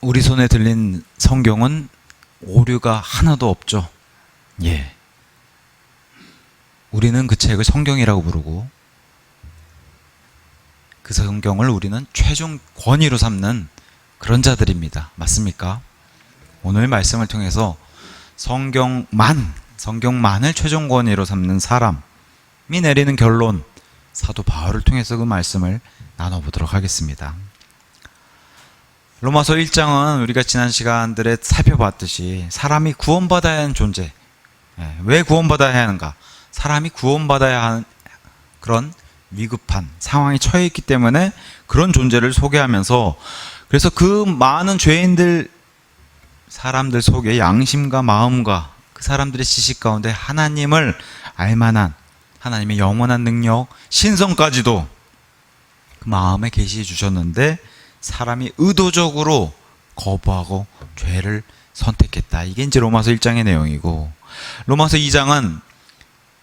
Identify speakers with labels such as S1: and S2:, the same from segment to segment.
S1: 우리 손에 들린 성경은 오류가 하나도 없죠. 예. 우리는 그 책을 성경이라고 부르고 그 성경을 우리는 최종 권위로 삼는 그런 자들입니다. 맞습니까? 오늘 말씀을 통해서 성경만을 최종 권위로 삼는 사람이 내리는 결론, 사도 바울을 통해서 그 말씀을 나눠보도록 하겠습니다. 로마서 1장은 우리가 지난 시간들에 살펴봤듯이 사람이 구원받아야 하는 존재, 왜 구원받아야 하는가? 사람이 구원받아야 하는 그런 위급한 상황에 처해 있기 때문에 그런 존재를 소개하면서, 그래서 그 많은 죄인들, 사람들 속에 양심과 마음과 그 사람들의 지식 가운데 하나님을 알만한 하나님의 영원한 능력, 신성까지도 그 마음에 계시해 주셨는데 사람이 의도적으로 거부하고 죄를 선택했다. 이게 이제 로마서 1장의 내용이고, 로마서 2장은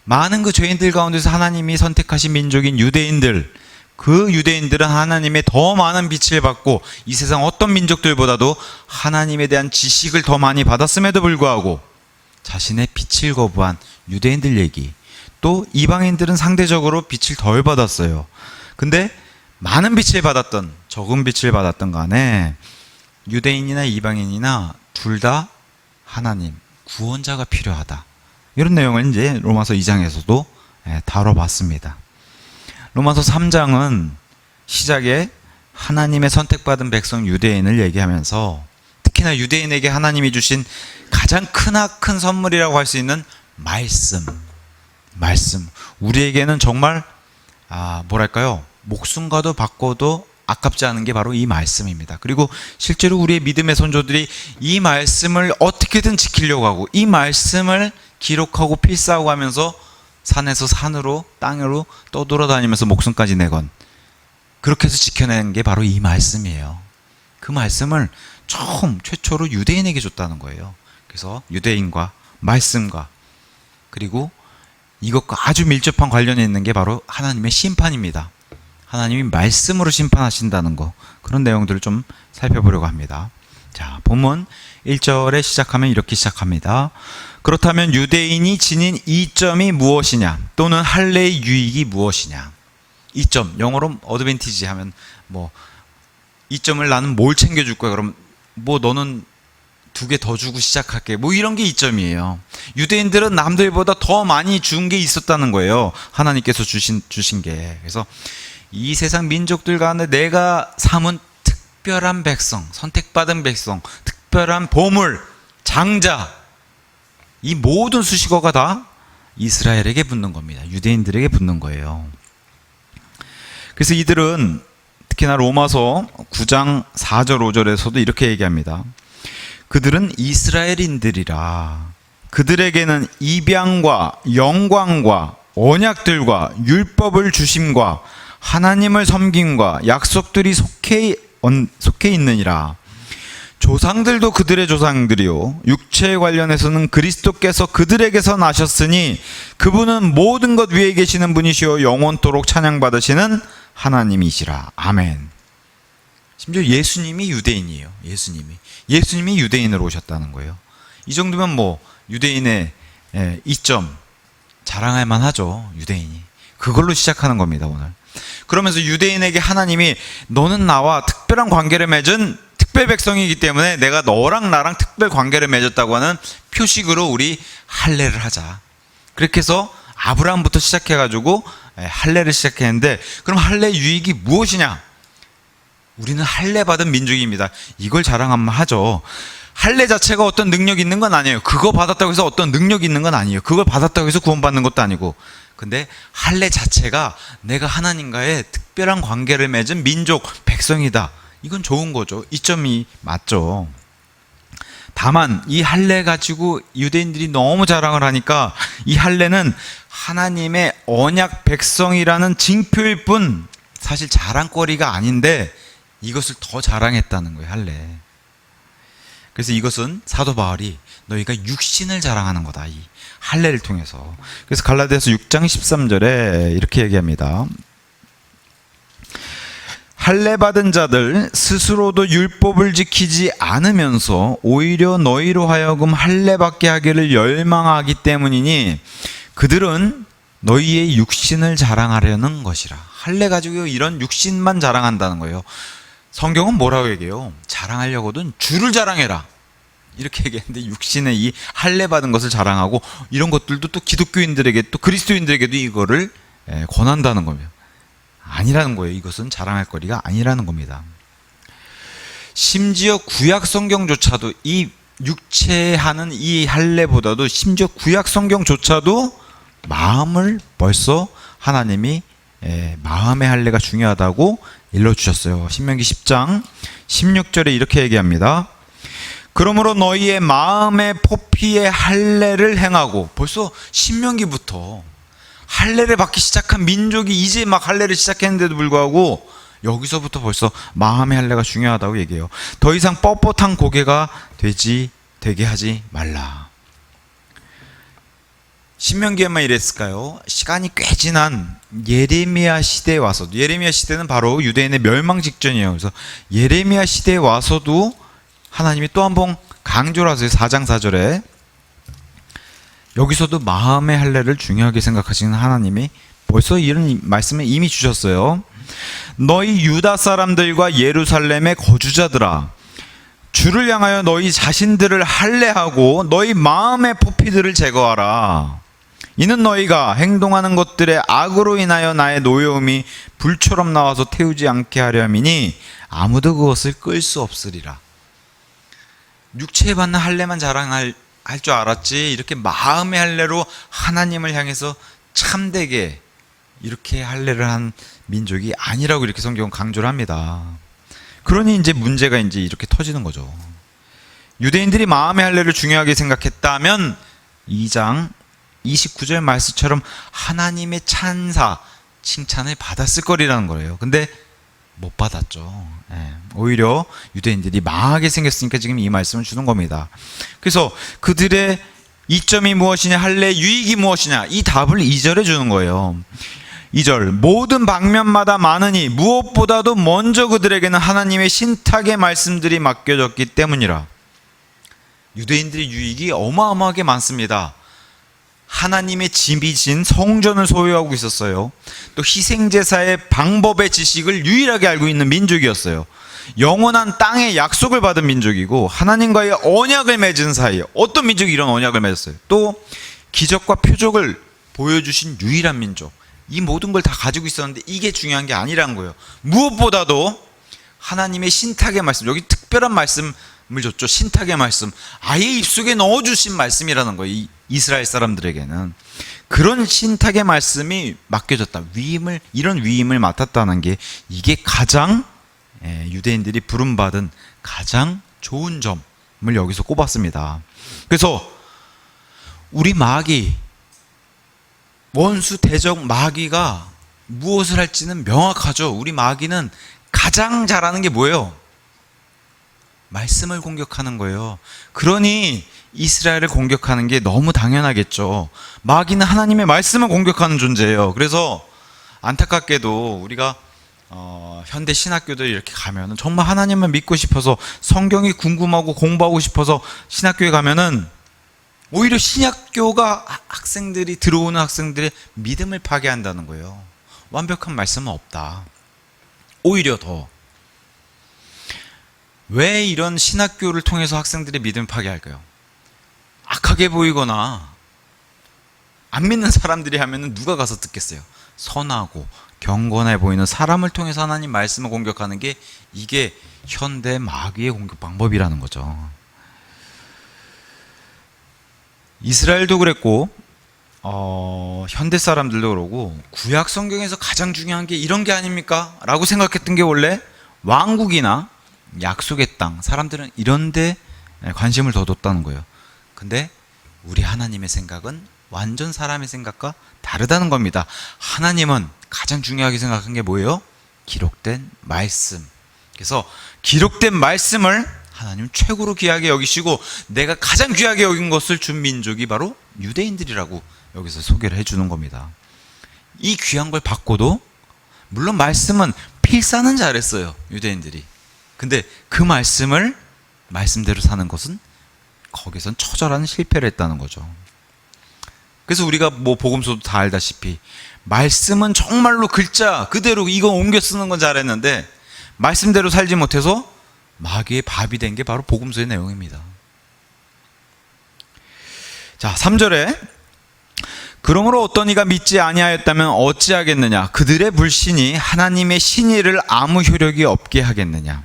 S1: 많은 그 죄인들 가운데서 하나님이 선택하신 민족인 유대인들, 그 유대인들은 하나님의 더 많은 빛을 받고 이 세상 어떤 민족들보다도 하나님에 대한 지식을 더 많이 받았음에도 불구하고 자신의 빛을 거부한 유대인들 얘기, 또 이방인들은 상대적으로 빛을 덜 받았어요. 근데 많은 빛을 받았던 적은 빛을 받았던 간에 유대인이나 이방인이나 둘 다 하나님 구원자가 필요하다, 이런 내용을 이제 로마서 2장에서도 다뤄봤습니다. 로마서 3장은 시작에 하나님의 선택받은 백성 유대인을 얘기하면서 특히나 유대인에게 하나님이 주신 가장 크나큰 선물이라고 할 수 있는 말씀, 우리에게는 정말 뭐랄까요, 목숨과도 바꿔도 아깝지 않은 게 바로 이 말씀입니다. 그리고 실제로 우리의 믿음의 선조들이 이 말씀을 어떻게든 지키려고 하고 이 말씀을 기록하고 필사하고 하면서 산에서 산으로 땅으로 떠돌아다니면서 목숨까지 내건, 그렇게 해서 지켜낸 게 바로 이 말씀이에요. 그 말씀을 최초로 유대인에게 줬다는 거예요. 그래서 유대인과 말씀과 그리고 이것과 아주 밀접한 관련이 있는 게 바로 하나님의 심판입니다. 하나님이 말씀으로 심판하신다는 거, 그런 내용들을 좀 살펴보려고 합니다. 자, 본문 1절에 시작하면 이렇게 시작합니다. 그렇다면 유대인이 지닌 이점이 무엇이냐, 또는 할례의 유익이 무엇이냐. 이점, 영어로 어드밴티지 하면 이점을 나는 뭘 챙겨줄 거야, 그럼 너는 2개 더 주고 시작할게, 이런 게 이점이에요. 유대인들은 남들보다 더 많이 준 게 있었다는 거예요. 하나님께서 주신 게. 그래서 이 세상 민족들 가운데 내가 삼은 특별한 백성, 선택받은 백성, 특별한 보물, 장자, 이 모든 수식어가 다 이스라엘에게 붙는 겁니다. 유대인들에게 붙는 거예요. 그래서 이들은 특히나 로마서 9장 4절 5절에서도 이렇게 얘기합니다. 그들은 이스라엘인들이라 그들에게는 입양과 영광과 언약들과 율법을 주심과 하나님을 섬김과 약속들이 속해 있느니라. 조상들도 그들의 조상들이요 육체에 관련해서는 그리스도께서 그들에게서 나셨으니 그분은 모든 것 위에 계시는 분이시요 영원토록 찬양받으시는 하나님이시라. 아멘. 심지어 예수님이 유대인이에요. 예수님이 유대인으로 오셨다는 거예요. 이 정도면 유대인의 이점 자랑할 만하죠. 유대인이 그걸로 시작하는 겁니다. 오늘 그러면서 유대인에게 하나님이 너는 나와 특별한 관계를 맺은 특별 백성이기 때문에 내가 너랑 나랑 특별 관계를 맺었다고 하는 표식으로 우리 할례를 하자. 그렇게 해서 아브라함부터 시작해가지고 할례를 시작했는데, 그럼 할례 유익이 무엇이냐? 우리는 할례 받은 민족입니다. 이걸 자랑하면 하죠. 할례 자체가 어떤 능력이 있는 건 아니에요. 그거 받았다고 해서 어떤 능력이 있는 건 아니에요. 그걸 받았다고 해서 구원받는 것도 아니고. 근데 할례 자체가 내가 하나님과의 특별한 관계를 맺은 민족, 백성이다. 이건 좋은 거죠. 이점이 맞죠. 다만 이 할례 가지고 유대인들이 너무 자랑을 하니까 이 할례는 하나님의 언약 백성이라는 징표일 뿐 사실 자랑거리가 아닌데 이것을 더 자랑했다는 거예요. 할례. 그래서 이것은 사도 바울이 너희가 육신을 자랑하는 거다, 이 할례를 통해서. 그래서 갈라디아서 6장 13절에 이렇게 얘기합니다. 할례 받은 자들 스스로도 율법을 지키지 않으면서 오히려 너희로 하여금 할례 받게 하기를 열망하기 때문이니 그들은 너희의 육신을 자랑하려는 것이라. 할례 가지고 이런 육신만 자랑한다는 거예요. 성경은 뭐라고 얘기해요? 자랑하려거든 주를 자랑해라, 이렇게 얘기했는데 육신의 이 할례 받은 것을 자랑하고 이런 것들도 또 기독교인들에게 또 그리스도인들에게도 이거를 권한다는 겁니다. 아니라는 거예요. 이것은 자랑할 거리가 아니라는 겁니다. 심지어 구약 성경조차도 이 육체하는 이 할례보다도 심지어 구약 성경조차도 마음을 벌써 하나님이 마음의 할례가 중요하다고 일러주셨어요. 신명기 10장 16절에 이렇게 얘기합니다. 그러므로 너희의 마음의 포피의 할례를 행하고, 벌써 신명기부터 할례를 받기 시작한 민족이 이제 막 할례를 시작했는데도 불구하고 여기서부터 벌써 마음의 할례가 중요하다고 얘기해요. 더 이상 뻣뻣한 고개가 되게 하지 말라. 신명기에만 이랬을까요? 시간이 꽤 지난 예레미야 시대에 와서도, 예레미야 시대는 바로 유대인의 멸망 직전이에요. 그래서 예레미야 시대에 와서도 하나님이 또 한 번 강조를 하세요. 4장 4절에 여기서도 마음의 할례를 중요하게 생각하시는 하나님이 벌써 이런 말씀을 이미 주셨어요. 너희 유다 사람들과 예루살렘의 거주자들아, 주를 향하여 너희 자신들을 할례하고 너희 마음의 포피들을 제거하라. 이는 너희가 행동하는 것들의 악으로 인하여 나의 노여움이 불처럼 나와서 태우지 않게 하려 함이니 아무도 그것을 끌 수 없으리라. 육체에 받는 할례만 자랑할 줄 알았지, 이렇게 마음의 할례로 하나님을 향해서 참되게 이렇게 할례를 한 민족이 아니라고 이렇게 성경은 강조를 합니다. 그러니 이제 문제가 이제 이렇게 터지는 거죠. 유대인들이 마음의 할례를 중요하게 생각했다면 2장 29절 말씀처럼 하나님의 칭찬을 받았을 거리라는 거예요. 근데 못 받았죠. 오히려 유대인들이 망하게 생겼으니까 지금 이 말씀을 주는 겁니다. 그래서 그들의 이점이 무엇이냐, 할례의 유익이 무엇이냐, 이 답을 2절에 주는 거예요. 2절, 모든 방면마다 많으니 무엇보다도 먼저 그들에게는 하나님의 신탁의 말씀들이 맡겨졌기 때문이라. 유대인들의 유익이 어마어마하게 많습니다. 하나님의 집이신 성전을 소유하고 있었어요. 또 희생제사의 방법의 지식을 유일하게 알고 있는 민족이었어요. 영원한 땅의 약속을 받은 민족이고 하나님과의 언약을 맺은 사이, 어떤 민족이 이런 언약을 맺었어요? 또 기적과 표적을 보여주신 유일한 민족. 이 모든 걸 다 가지고 있었는데 이게 중요한 게 아니란 거예요. 무엇보다도 하나님의 신탁의 말씀, 여기 특별한 말씀을 줬죠. 신탁의 말씀, 아예 입속에 넣어주신 말씀이라는 거예요. 이 이스라엘 사람들에게는 그런 신탁의 말씀이 맡겨졌다. 이런 위임을 맡았다는 게, 이게 가장 유대인들이 부름받은 가장 좋은 점을 여기서 꼽았습니다. 그래서 우리 마귀, 원수 대적 마귀가 무엇을 할지는 명확하죠. 우리 마귀는 가장 잘하는 게 뭐예요? 말씀을 공격하는 거예요. 그러니 이스라엘을 공격하는 게 너무 당연하겠죠. 마귀는 하나님의 말씀을 공격하는 존재예요. 그래서 안타깝게도 우리가 현대 신학교들 이렇게 가면은 정말 하나님을 믿고 싶어서, 성경이 궁금하고 공부하고 싶어서 신학교에 가면은 오히려 신학교가 들어오는 학생들의 믿음을 파괴한다는 거예요. 완벽한 말씀은 없다. 오히려 더. 왜 이런 신학교를 통해서 학생들의 믿음을 파괴할까요? 악하게 보이거나 안 믿는 사람들이 하면은 누가 가서 듣겠어요? 선하고 경건해 보이는 사람을 통해서 하나님 말씀을 공격하는 게, 이게 현대 마귀의 공격 방법이라는 거죠. 이스라엘도 그랬고 현대 사람들도 그러고, 구약 성경에서 가장 중요한 게 이런 게 아닙니까? 라고 생각했던 게 원래 왕국이나 약속의 땅, 사람들은 이런 데 관심을 더 뒀다는 거예요. 근데 우리 하나님의 생각은 완전 사람의 생각과 다르다는 겁니다. 하나님은 가장 중요하게 생각한 게 뭐예요? 기록된 말씀. 그래서 기록된 말씀을 하나님 최고로 귀하게 여기시고, 내가 가장 귀하게 여긴 것을 준 민족이 바로 유대인들이라고 여기서 소개를 해주는 겁니다. 이 귀한 걸 받고도, 물론 말씀은 필사는 잘했어요, 유대인들이. 근데 그 말씀대로 사는 것은 거기선 처절한 실패를 했다는 거죠. 그래서 우리가 뭐 복음서도 다 알다시피 말씀은 정말로 글자 그대로 이거 옮겨 쓰는 건 잘했는데 말씀대로 살지 못해서 마귀의 밥이 된 게 바로 복음서의 내용입니다. 자, 3절에 그러므로 어떤 이가 믿지 아니하였다면 어찌하겠느냐? 그들의 불신이 하나님의 신의를 아무 효력이 없게 하겠느냐?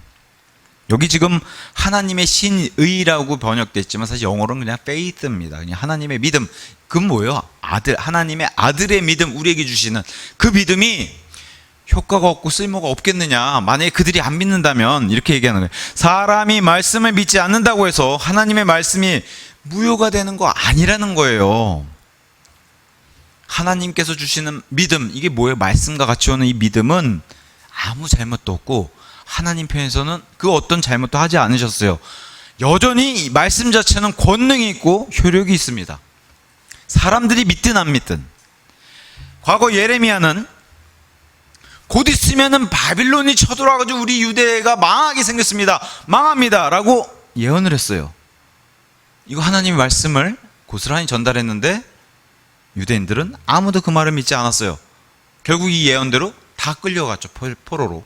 S1: 여기 지금 하나님의 신의라고 번역됐지만 사실 영어로는 그냥 faith입니다. 그냥 하나님의 믿음. 그건 뭐예요? 하나님의 아들의 믿음, 우리에게 주시는 그 믿음이 효과가 없고 쓸모가 없겠느냐? 만약에 그들이 안 믿는다면 이렇게 얘기하는 거예요. 사람이 말씀을 믿지 않는다고 해서 하나님의 말씀이 무효가 되는 거 아니라는 거예요. 하나님께서 주시는 믿음, 이게 뭐예요? 말씀과 같이 오는 이 믿음은 아무 잘못도 없고 하나님 편에서는 그 어떤 잘못도 하지 않으셨어요. 여전히 이 말씀 자체는 권능이 있고 효력이 있습니다. 사람들이 믿든 안 믿든. 과거 예레미야는 곧 있으면은 바빌론이 쳐들어와가지고 우리 유대가 망하게 생겼습니다. 망합니다. 라고 예언을 했어요. 이거 하나님의 말씀을 고스란히 전달했는데 유대인들은 아무도 그 말을 믿지 않았어요. 결국 이 예언대로 다 끌려갔죠. 포로로.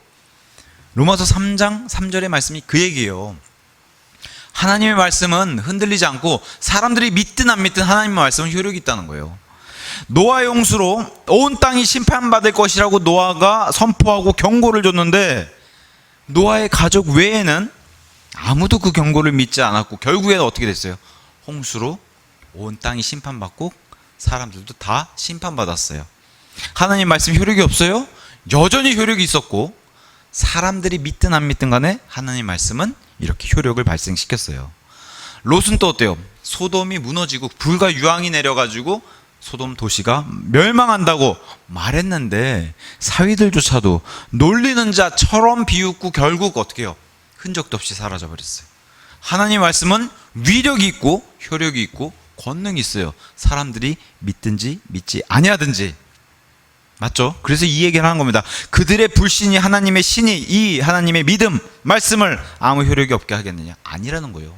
S1: 로마서 3장 3절의 말씀이 그 얘기예요. 하나님의 말씀은 흔들리지 않고 사람들이 믿든 안 믿든 하나님의 말씀은 효력이 있다는 거예요. 노아의 홍수로 온 땅이 심판받을 것이라고 노아가 선포하고 경고를 줬는데 노아의 가족 외에는 아무도 그 경고를 믿지 않았고 결국에는 어떻게 됐어요? 홍수로 온 땅이 심판받고 사람들도 다 심판받았어요. 하나님 말씀 효력이 없어요? 여전히 효력이 있었고 사람들이 믿든 안 믿든 간에 하나님 말씀은 이렇게 효력을 발생시켰어요. 롯은 또 어때요? 소돔이 무너지고 불과 유황이 내려가지고 소돔 도시가 멸망한다고 말했는데 사위들조차도 놀리는 자처럼 비웃고 결국 어떻게 해요? 흔적도 없이 사라져버렸어요. 하나님 말씀은 위력이 있고 효력이 있고 권능이 있어요. 사람들이 믿든지 믿지 아니하든지. 맞죠? 그래서 이 얘기를 하는 겁니다. 그들의 불신이 하나님의 신이 이 하나님의 믿음, 말씀을 아무 효력이 없게 하겠느냐? 아니라는 거예요.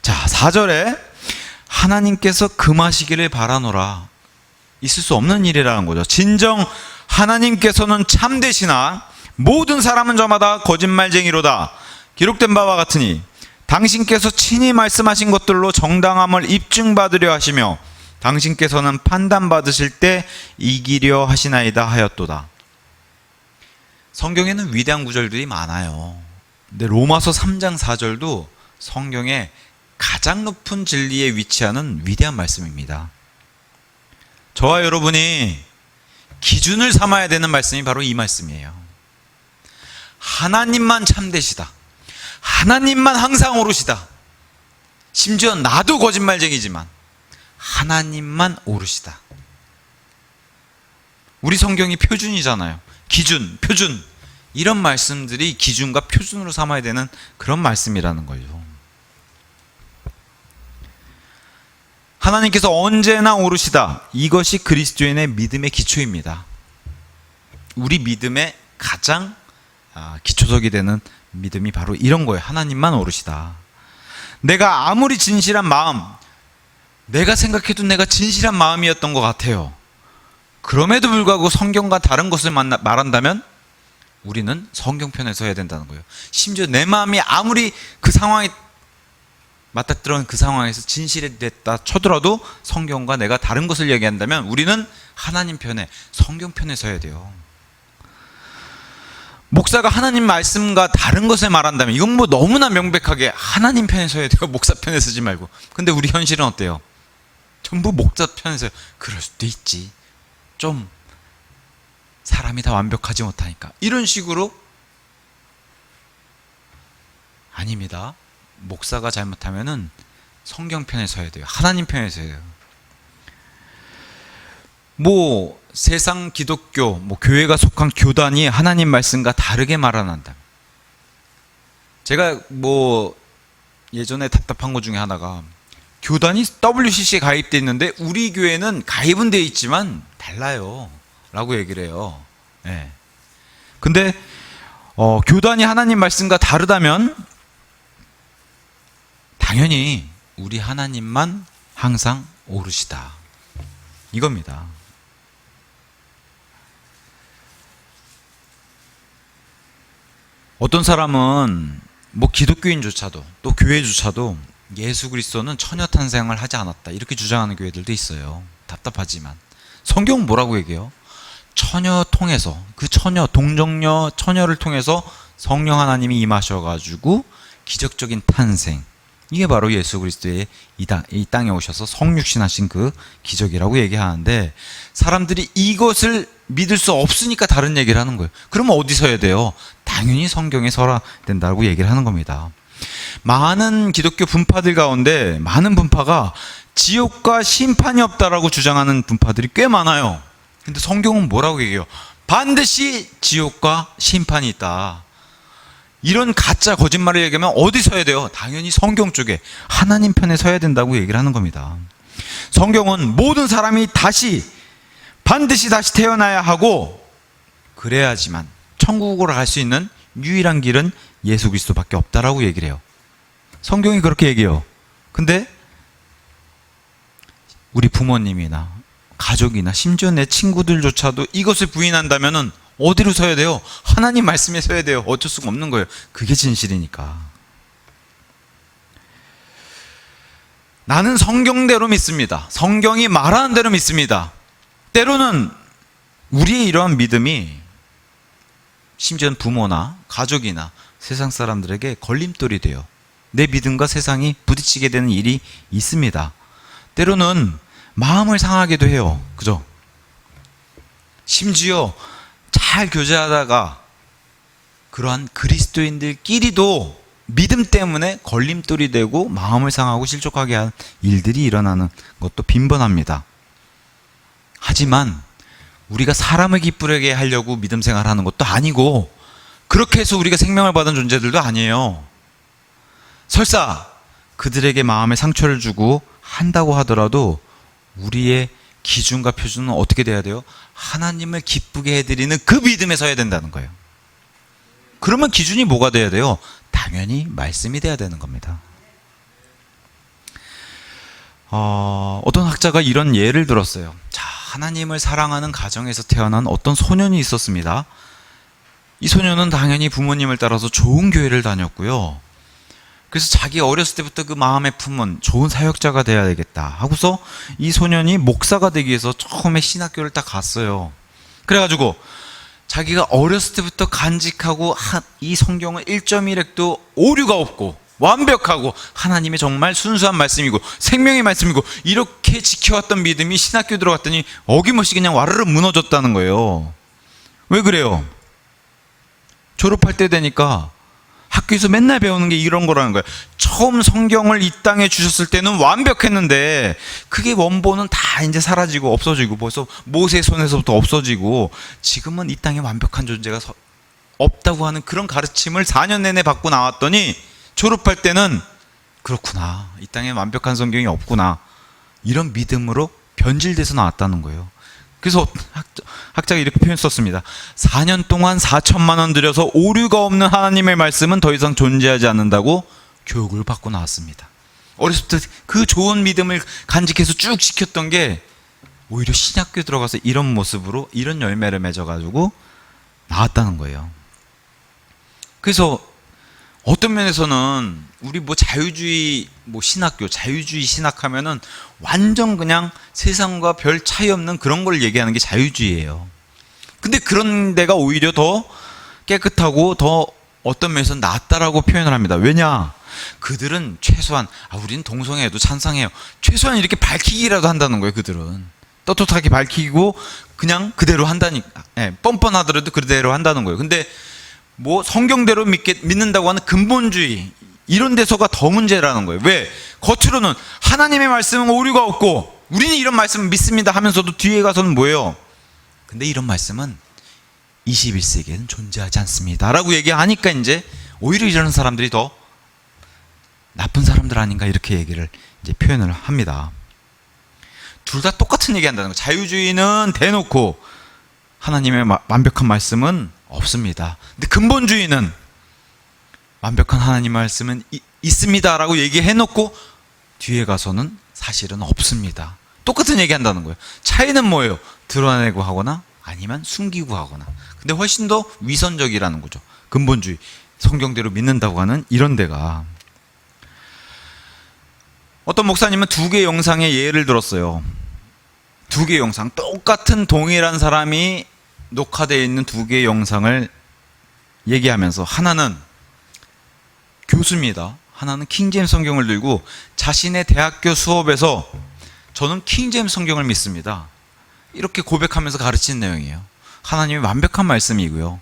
S1: 자, 4절에 하나님께서 금하시기를 바라노라. 있을 수 없는 일이라는 거죠. 진정 하나님께서는 참되시나 모든 사람은 저마다 거짓말쟁이로다. 기록된 바와 같으니 당신께서 친히 말씀하신 것들로 정당함을 입증받으려 하시며 당신께서는 판단받으실 때 이기려 하시나이다 하였도다. 성경에는 위대한 구절들이 많아요. 근데 로마서 3장 4절도 성경에 가장 높은 진리에 위치하는 위대한 말씀입니다. 저와 여러분이 기준을 삼아야 되는 말씀이 바로 이 말씀이에요. 하나님만 참되시다. 하나님만 항상 옳으시다. 심지어 나도 거짓말쟁이지만 하나님만 옳으시다. 우리 성경이 표준이잖아요. 기준, 표준. 이런 말씀들이 기준과 표준으로 삼아야 되는 그런 말씀이라는 거죠. 하나님께서 언제나 옳으시다. 이것이 그리스도인의 믿음의 기초입니다. 우리 믿음의 가장 기초석이 되는 믿음이 바로 이런 거예요. 하나님만 옳으시다. 내가 아무리 진실한 마음, 내가 생각해도 내가 진실한 마음이었던 것 같아요. 그럼에도 불구하고 성경과 다른 것을 말한다면 우리는 성경편에 서야 된다는 거예요. 심지어 내 마음이 아무리 그 상황에 맞닥뜨린 그 상황에서 진실이 됐다 쳐더라도 성경과 내가 다른 것을 얘기한다면 우리는 하나님 편에, 성경 편에 서야 돼요. 목사가 하나님 말씀과 다른 것을 말한다면 이건 뭐 너무나 명백하게 하나님 편에 서야 돼요. 목사 편에 서지 말고. 근데 우리 현실은 어때요? 전부 목사 편에서 그럴 수도 있지. 좀 사람이 다 완벽하지 못하니까. 이런 식으로 아닙니다. 목사가 잘못하면은 성경 편에 서야 돼요. 하나님 편에 서야 돼요. 뭐 세상 기독교, 뭐 교회가 속한 교단이 하나님 말씀과 다르게 말한다. 제가 뭐 예전에 답답한 것 중에 하나가 교단이 WCC에 가입돼 있는데 우리 교회는 가입은 돼 있지만 달라요 라고 얘기를 해요. 네. 근데 교단이 하나님 말씀과 다르다면 당연히 우리 하나님만 항상 옳으시다, 이겁니다. 어떤 사람은 뭐 기독교인조차도 또 교회조차도 예수 그리스도는 처녀 탄생을 하지 않았다, 이렇게 주장하는 교회들도 있어요. 답답하지만 성경은 뭐라고 얘기해요? 처녀 통해서, 그 처녀, 동정녀 처녀를 통해서 성령 하나님이 임하셔가지고 기적적인 탄생, 이게 바로 예수 그리스도의 이 땅에 오셔서 성육신하신 그 기적이라고 얘기하는데, 사람들이 이것을 믿을 수 없으니까 다른 얘기를 하는 거예요. 그러면 어디서 해야 돼요? 당연히 성경에 서야 된다고 얘기를 하는 겁니다. 많은 기독교 분파들 가운데 많은 분파가 지옥과 심판이 없다라고 주장하는 분파들이 꽤 많아요. 근데 성경은 뭐라고 얘기해요? 반드시 지옥과 심판이 있다. 이런 가짜 거짓말을 얘기하면 어디 서야 돼요? 당연히 성경 쪽에, 하나님 편에 서야 된다고 얘기를 하는 겁니다. 성경은 모든 사람이 반드시 다시 태어나야 하고, 그래야지만 천국으로 갈 수 있는 유일한 길은 예수 그리스도밖에 없다라고 얘기를 해요. 성경이 그렇게 얘기해요. 근데 우리 부모님이나 가족이나 심지어 내 친구들조차도 이것을 부인한다면은 어디로 서야 돼요? 하나님 말씀에 서야 돼요. 어쩔 수가 없는 거예요. 그게 진실이니까. 나는 성경대로 믿습니다. 성경이 말하는 대로 믿습니다. 때로는 우리의 이러한 믿음이 심지어는 부모나 가족이나 세상 사람들에게 걸림돌이 돼요. 내 믿음과 세상이 부딪히게 되는 일이 있습니다. 때로는 마음을 상하게도 해요. 그죠? 심지어 잘 교제하다가 그러한 그리스도인들끼리도 믿음 때문에 걸림돌이 되고 마음을 상하고 실족하게 한 일들이 일어나는 것도 빈번합니다. 하지만 우리가 사람을 기쁘게 하려고 믿음 생활하는 것도 아니고, 그렇게 해서 우리가 생명을 받은 존재들도 아니에요. 설사 그들에게 마음에 상처를 주고 한다고 하더라도 우리의 기준과 표준은 어떻게 돼야 돼요? 하나님을 기쁘게 해드리는 그 믿음에 서야 된다는 거예요. 그러면 기준이 뭐가 돼야 돼요? 당연히 말씀이 돼야 되는 겁니다. 어떤 학자가 이런 예를 들었어요. 자, 하나님을 사랑하는 가정에서 태어난 어떤 소년이 있었습니다. 이 소년은 당연히 부모님을 따라서 좋은 교회를 다녔고요. 그래서 자기 어렸을 때부터 그 마음에 품은 좋은 사역자가 돼야 되겠다 하고서 이 소년이 목사가 되기 위해서 처음에 신학교를 딱 갔어요. 그래가지고 자기가 어렸을 때부터 간직하고 이 성경은 1.1획도 오류가 없고 완벽하고 하나님의 정말 순수한 말씀이고 생명의 말씀이고 이렇게 지켜왔던 믿음이 신학교 들어갔더니 어김없이 그냥 와르르 무너졌다는 거예요. 왜 그래요? 졸업할 때 되니까 학교에서 맨날 배우는 게 이런 거라는 거예요. 처음 성경을 이 땅에 주셨을 때는 완벽했는데 그게 원본은 다 이제 사라지고 없어지고 벌써 모세 손에서부터 없어지고 지금은 이 땅에 완벽한 존재가 없다고 하는 그런 가르침을 4년 내내 받고 나왔더니 졸업할 때는 그렇구나, 이 땅에 완벽한 성경이 없구나, 이런 믿음으로 변질돼서 나왔다는 거예요. 그래서 학자가 이렇게 표현 썼습니다. 4년 동안 4천만 원 들여서 오류가 없는 하나님의 말씀은 더 이상 존재하지 않는다고 교육을 받고 나왔습니다. 어렸을 때 그 좋은 믿음을 간직해서 쭉 지켰던 게 오히려 신학교에 들어가서 이런 모습으로 이런 열매를 맺어가지고 나왔다는 거예요. 그래서 어떤 면에서는 우리 자유주의 신학교, 자유주의 신학하면은 완전 그냥 세상과 별 차이 없는 그런 걸 얘기하는 게 자유주의예요. 근데 그런 데가 오히려 더 깨끗하고 더 어떤 면에서 낫다라고 표현을 합니다. 왜냐? 그들은 최소한 우리는 동성애에도 찬성해요. 최소한 이렇게 밝히기라도 한다는 거예요. 그들은 떳떳하게 밝히고 그냥 그대로 한다니까. 뻔뻔하더라도 그대로 한다는 거예요. 근데 성경대로 믿는다고 하는 근본주의 이런 데서가 더 문제라는 거예요. 왜? 겉으로는 하나님의 말씀은 오류가 없고 우리는 이런 말씀을 믿습니다 하면서도 뒤에 가서는 뭐예요? 근데 이런 말씀은 21세기에는 존재하지 않습니다 라고 얘기하니까 이제 오히려 이러는 사람들이 더 나쁜 사람들 아닌가 이렇게 얘기를 이제 표현을 합니다. 둘 다 똑같은 얘기 한다는 거예요. 자유주의는 대놓고 하나님의 완벽한 말씀은 없습니다. 근데 근본주의는 완벽한 하나님 말씀은 있습니다라고 얘기해놓고 뒤에 가서는 사실은 없습니다. 똑같은 얘기한다는 거예요. 차이는 뭐예요? 드러내고 하거나 아니면 숨기고 하거나. 근데 훨씬 더 위선적이라는 거죠. 근본주의, 성경대로 믿는다고 하는 이런 데가. 어떤 목사님은 2개의 영상의 예를 들었어요. 2개의 영상, 똑같은 동일한 사람이 녹화되어 있는 2개의 영상을 얘기하면서, 하나는 교수입니다. 하나는 킹제임스 성경을 들고 자신의 대학교 수업에서 저는 킹제임스 성경을 믿습니다, 이렇게 고백하면서 가르치는 내용이에요. 하나님의 완벽한 말씀이고요.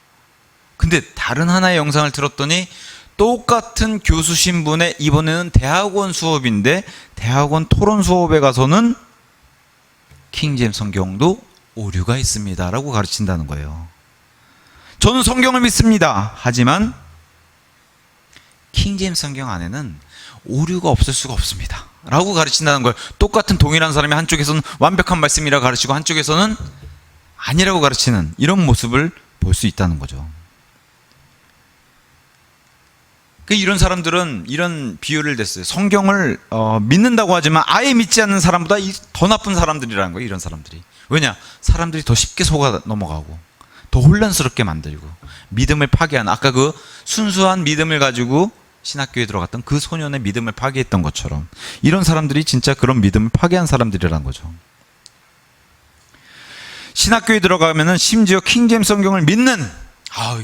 S1: 근데 다른 하나의 영상을 들었더니 똑같은 교수 신분의, 이번에는 대학원 수업인데 대학원 토론 수업에 가서는 킹제임스 성경도 오류가 있습니다 라고 가르친다는 거예요. 저는 성경을 믿습니다, 하지만 킹제임스 성경 안에는 오류가 없을 수가 없습니다 라고 가르친다는 거예요. 똑같은 동일한 사람이 한쪽에서는 완벽한 말씀이라고 가르치고 한쪽에서는 아니라고 가르치는 이런 모습을 볼 수 있다는 거죠. 이런 사람들은 이런 비유를 댔어요. 성경을 믿는다고 하지만 아예 믿지 않는 사람보다 더 나쁜 사람들이라는 거예요. 이런 사람들이. 왜냐? 사람들이 더 쉽게 속아 넘어가고 더 혼란스럽게 만들고 믿음을 파괴하는, 아까 그 순수한 믿음을 가지고 신학교에 들어갔던 그 소년의 믿음을 파괴했던 것처럼 이런 사람들이 진짜 그런 믿음을 파괴한 사람들이라는 거죠. 신학교에 들어가면은 심지어 킹제임스 성경을 믿는,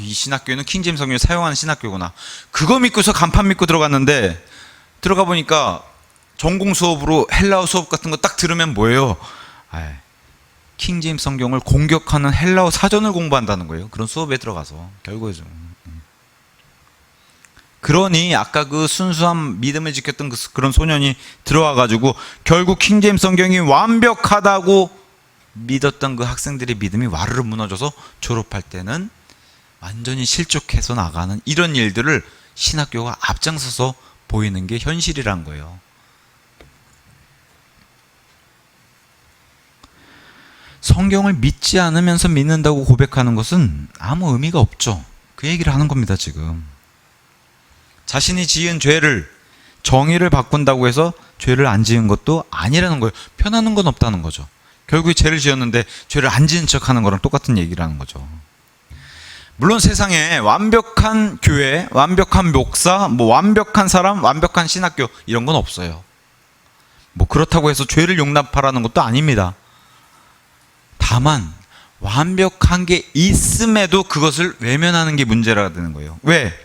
S1: 이 신학교는 킹제임스 성경을 사용하는 신학교구나, 그거 믿고서 간판 믿고 들어갔는데 들어가 보니까 전공 수업으로 헬라어 수업 같은 거 딱 들으면 뭐예요? 킹제임스 성경을 공격하는 헬라어 사전을 공부한다는 거예요. 그런 수업에 들어가서 결국에. 그러니 아까 그 순수한 믿음을 지켰던 그런 소년이 들어와가지고 결국 킹제임스 성경이 완벽하다고 믿었던 그 학생들의 믿음이 와르르 무너져서 졸업할 때는 완전히 실족해서 나가는 이런 일들을 신학교가 앞장서서 보이는 게 현실이란 거예요. 성경을 믿지 않으면서 믿는다고 고백하는 것은 아무 의미가 없죠. 그 얘기를 하는 겁니다, 지금. 자신이 지은 죄를, 정의를 바꾼다고 해서 죄를 안 지은 것도 아니라는 거예요. 편하는 건 없다는 거죠. 결국에 죄를 지었는데 죄를 안 지은 척 하는 거랑 똑같은 얘기라는 거죠. 물론 세상에 완벽한 교회, 완벽한 목사, 완벽한 사람, 완벽한 신학교 이런 건 없어요. 그렇다고 해서 죄를 용납하라는 것도 아닙니다. 다만 완벽한 게 있음에도 그것을 외면하는 게 문제라 되는 거예요. 왜?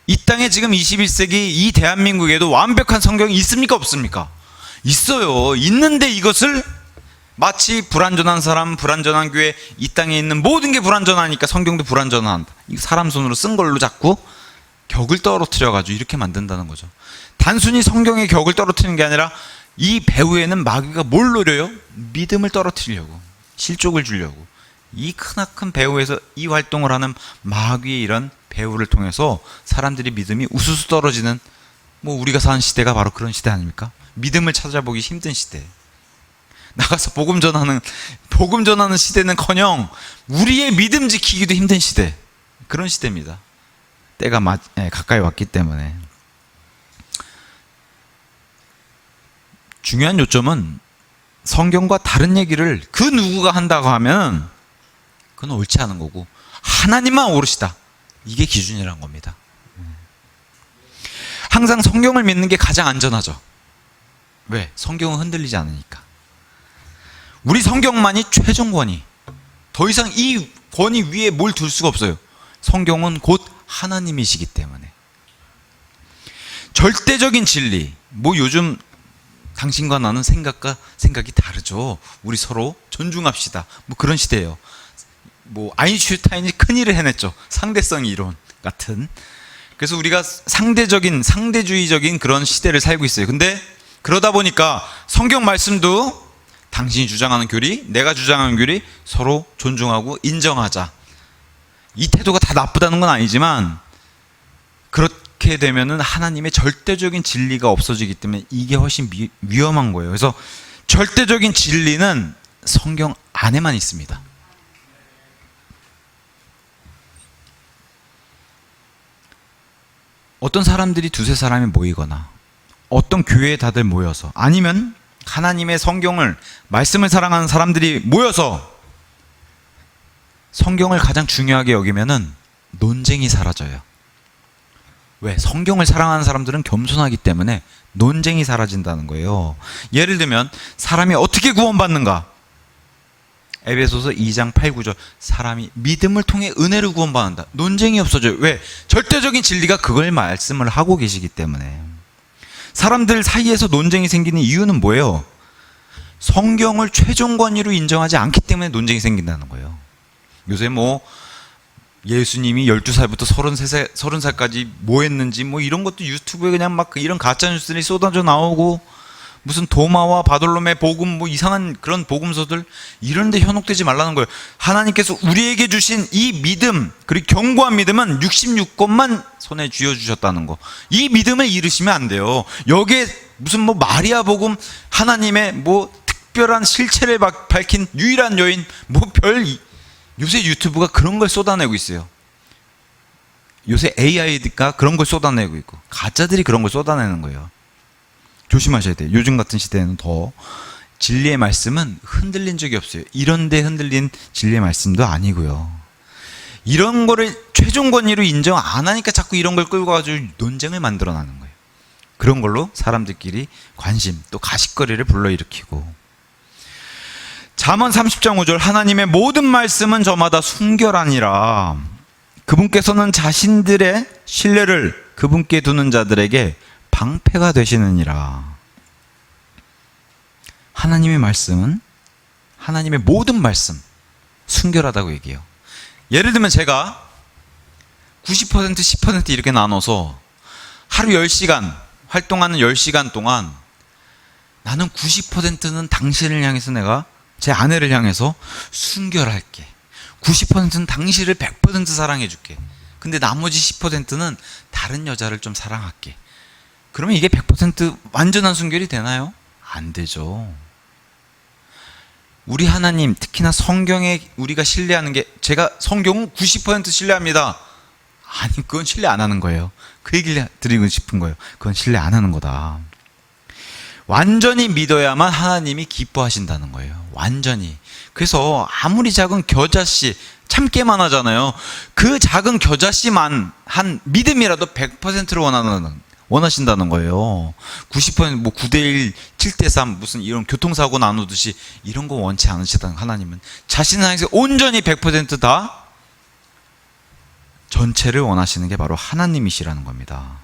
S1: 이 땅에 지금 21세기 이 대한민국에도 완벽한 성경이 있습니까? 없습니까? 있어요. 있는데 이것을 마치 불완전한 사람, 불완전한 교회, 이 땅에 있는 모든 게 불완전하니까 성경도 불완전한다, 사람 손으로 쓴 걸로 자꾸 격을 떨어뜨려가지고 이렇게 만든다는 거죠. 단순히 성경의 격을 떨어뜨리는 게 아니라 이 배후에는 마귀가 뭘 노려요? 믿음을 떨어뜨리려고, 실족을 주려고. 이 크나큰 배후에서 이 활동을 하는 마귀의 이런 배후를 통해서 사람들이 믿음이 우수수 떨어지는, 우리가 사는 시대가 바로 그런 시대 아닙니까? 믿음을 찾아보기 힘든 시대. 나가서 복음 전하는 시대는커녕 우리의 믿음 지키기도 힘든 시대, 그런 시대입니다. 때가 가까이 왔기 때문에. 중요한 요점은 성경과 다른 얘기를 그 누구가 한다고 하면 그건 옳지 않은 거고 하나님만 옳으시다, 이게 기준이란 겁니다. 항상 성경을 믿는 게 가장 안전하죠. 왜? 성경은 흔들리지 않으니까. 우리 성경만이 최종 권위, 더 이상 이 권위 위에 뭘 둘 수가 없어요. 성경은 곧 하나님이시기 때문에. 절대적인 진리, 요즘 당신과 나는 생각이 다르죠. 우리 서로 존중합시다, 그런 시대예요. 아인슈타인이 큰일을 해냈죠. 상대성 이론 같은. 그래서 우리가 상대주의적인 그런 시대를 살고 있어요. 근데 그러다 보니까 성경 말씀도 당신이 주장하는 교리, 내가 주장하는 교리 서로 존중하고 인정하자, 이 태도가 다 나쁘다는 건 아니지만 그렇게 되면은 하나님의 절대적인 진리가 없어지기 때문에 이게 훨씬 위험한 거예요. 그래서 절대적인 진리는 성경 안에만 있습니다. 어떤 사람들이 두세 사람이 모이거나 어떤 교회에 다들 모여서 아니면 하나님의 성경을 말씀을 사랑하는 사람들이 모여서 성경을 가장 중요하게 여기면은 논쟁이 사라져요. 왜? 성경을 사랑하는 사람들은 겸손하기 때문에 논쟁이 사라진다는 거예요. 예를 들면 사람이 어떻게 구원받는가? 에베소서 2장 8, 9절 사람이 믿음을 통해 은혜로 구원받는다. 논쟁이 없어져요. 왜? 절대적인 진리가 그걸 말씀을 하고 계시기 때문에. 사람들 사이에서 논쟁이 생기는 이유는 뭐예요? 성경을 최종 권위로 인정하지 않기 때문에 논쟁이 생긴다는 거예요. 요새 뭐 예수님이 12살부터 30살까지 뭐 했는지 뭐 이런 것도 유튜브에 그냥 막 이런 가짜 뉴스들이 쏟아져 나오고 무슨 도마와 바돌롬의 복음 뭐 이상한 그런 복음서들 이런 데 현혹되지 말라는 거예요. 하나님께서 우리에게 주신 이 믿음, 그리고 견고한 믿음은 66권만 손에 쥐어주셨다는 거. 이 믿음을 잃으시면 안 돼요. 여기에 무슨 뭐 마리아 복음, 하나님의 뭐 특별한 실체를 밝힌 유일한 여인, 뭐 요새 유튜브가 그런 걸 쏟아내고 있어요. 요새 AI가 그런 걸 쏟아내고 있고 가짜들이 그런 걸 쏟아내는 거예요. 조심하셔야 돼요. 요즘 같은 시대에는 더 진리의 말씀은 흔들린 적이 없어요. 이런데 흔들린 진리의 말씀도 아니고요. 이런 거를 최종 권위로 인정 안 하니까 자꾸 이런 걸 끌고 가지고 논쟁을 만들어나는 거예요. 그런 걸로 사람들끼리 관심 또 가십거리를 불러일으키고. 잠언 30장 5절 하나님의 모든 말씀은 저마다 순결하니라. 그분께서는 자신들의 신뢰를 그분께 두는 자들에게 방패가 되시느니라. 하나님의 말씀은 하나님의 모든 말씀 순결하다고 얘기해요. 예를 들면 제가 90% 10% 이렇게 나눠서 하루 10시간 활동하는 10시간 동안 나는 90%는 당신을 향해서 내가 제 아내를 향해서 순결할게. 90%는 당신을 100% 사랑해줄게. 근데 나머지 10%는 다른 여자를 좀 사랑할게. 그러면 이게 100% 완전한 순결이 되나요? 안 되죠. 우리 하나님, 특히나 성경에 우리가 신뢰하는 게, 제가 성경은 90% 신뢰합니다. 아니, 그건 신뢰 안 하는 거예요. 그 얘기를 드리고 싶은 거예요. 그건 신뢰 안 하는 거다. 완전히 믿어야만 하나님이 기뻐하신다는 거예요. 완전히. 그래서 아무리 작은 겨자씨, 참깨만 하잖아요. 그 작은 겨자씨만 한 믿음이라도 100%를 원하신다는 거예요. 90% 뭐 9대1, 7대3 무슨 이런 교통사고 나누듯이 이런 거 원치 않으시다는 하나님은 자신을 향해서 온전히 100% 다 전체를 원하시는 게 바로 하나님이시라는 겁니다.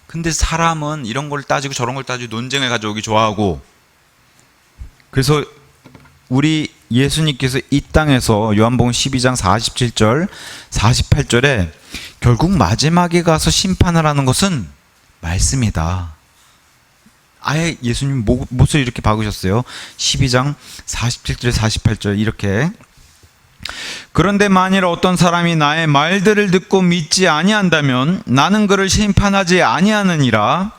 S1: 근데 사람은 이런 걸 따지고 저런 걸 따지고 논쟁을 가져오기 좋아하고, 그래서 우리 예수님께서 이 땅에서 요한복음 12장 47절 48절에 결국 마지막에 가서 심판을 하는 것은 말씀이다. 아예 예수님 못을 이렇게 박으셨어요. 12장 47절 48절 이렇게. 그런데 만일 어떤 사람이 나의 말들을 듣고 믿지 아니한다면 나는 그를 심판하지 아니하느니라.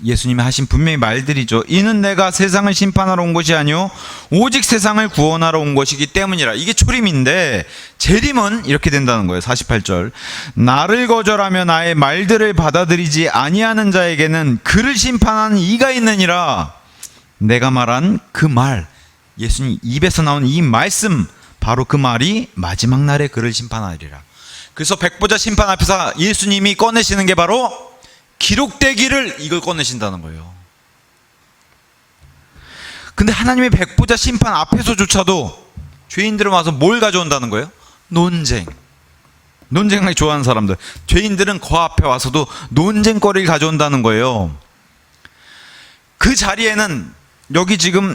S1: 예수님이 하신 분명히 말들이죠. 이는 내가 세상을 심판하러 온 것이 아니요 오직 세상을 구원하러 온 것이기 때문이라. 이게 초림인데 재림은 이렇게 된다는 거예요. 48절 나를 거절하며 나의 말들을 받아들이지 아니하는 자에게는 그를 심판하는 이가 있느니라. 내가 말한 그 말, 예수님 입에서 나온 이 말씀, 바로 그 말이 마지막 날에 그를 심판하리라. 그래서 백보자 심판 앞에서 예수님이 꺼내시는 게 바로 기록되기를, 이걸 꺼내신다는 거예요. 근데 하나님의 백보자 심판 앞에서조차도 죄인들은 와서 뭘 가져온다는 거예요? 논쟁을 좋아하는 사람들, 죄인들은 그 앞에 와서도 논쟁거리를 가져온다는 거예요. 그 자리에는 여기 지금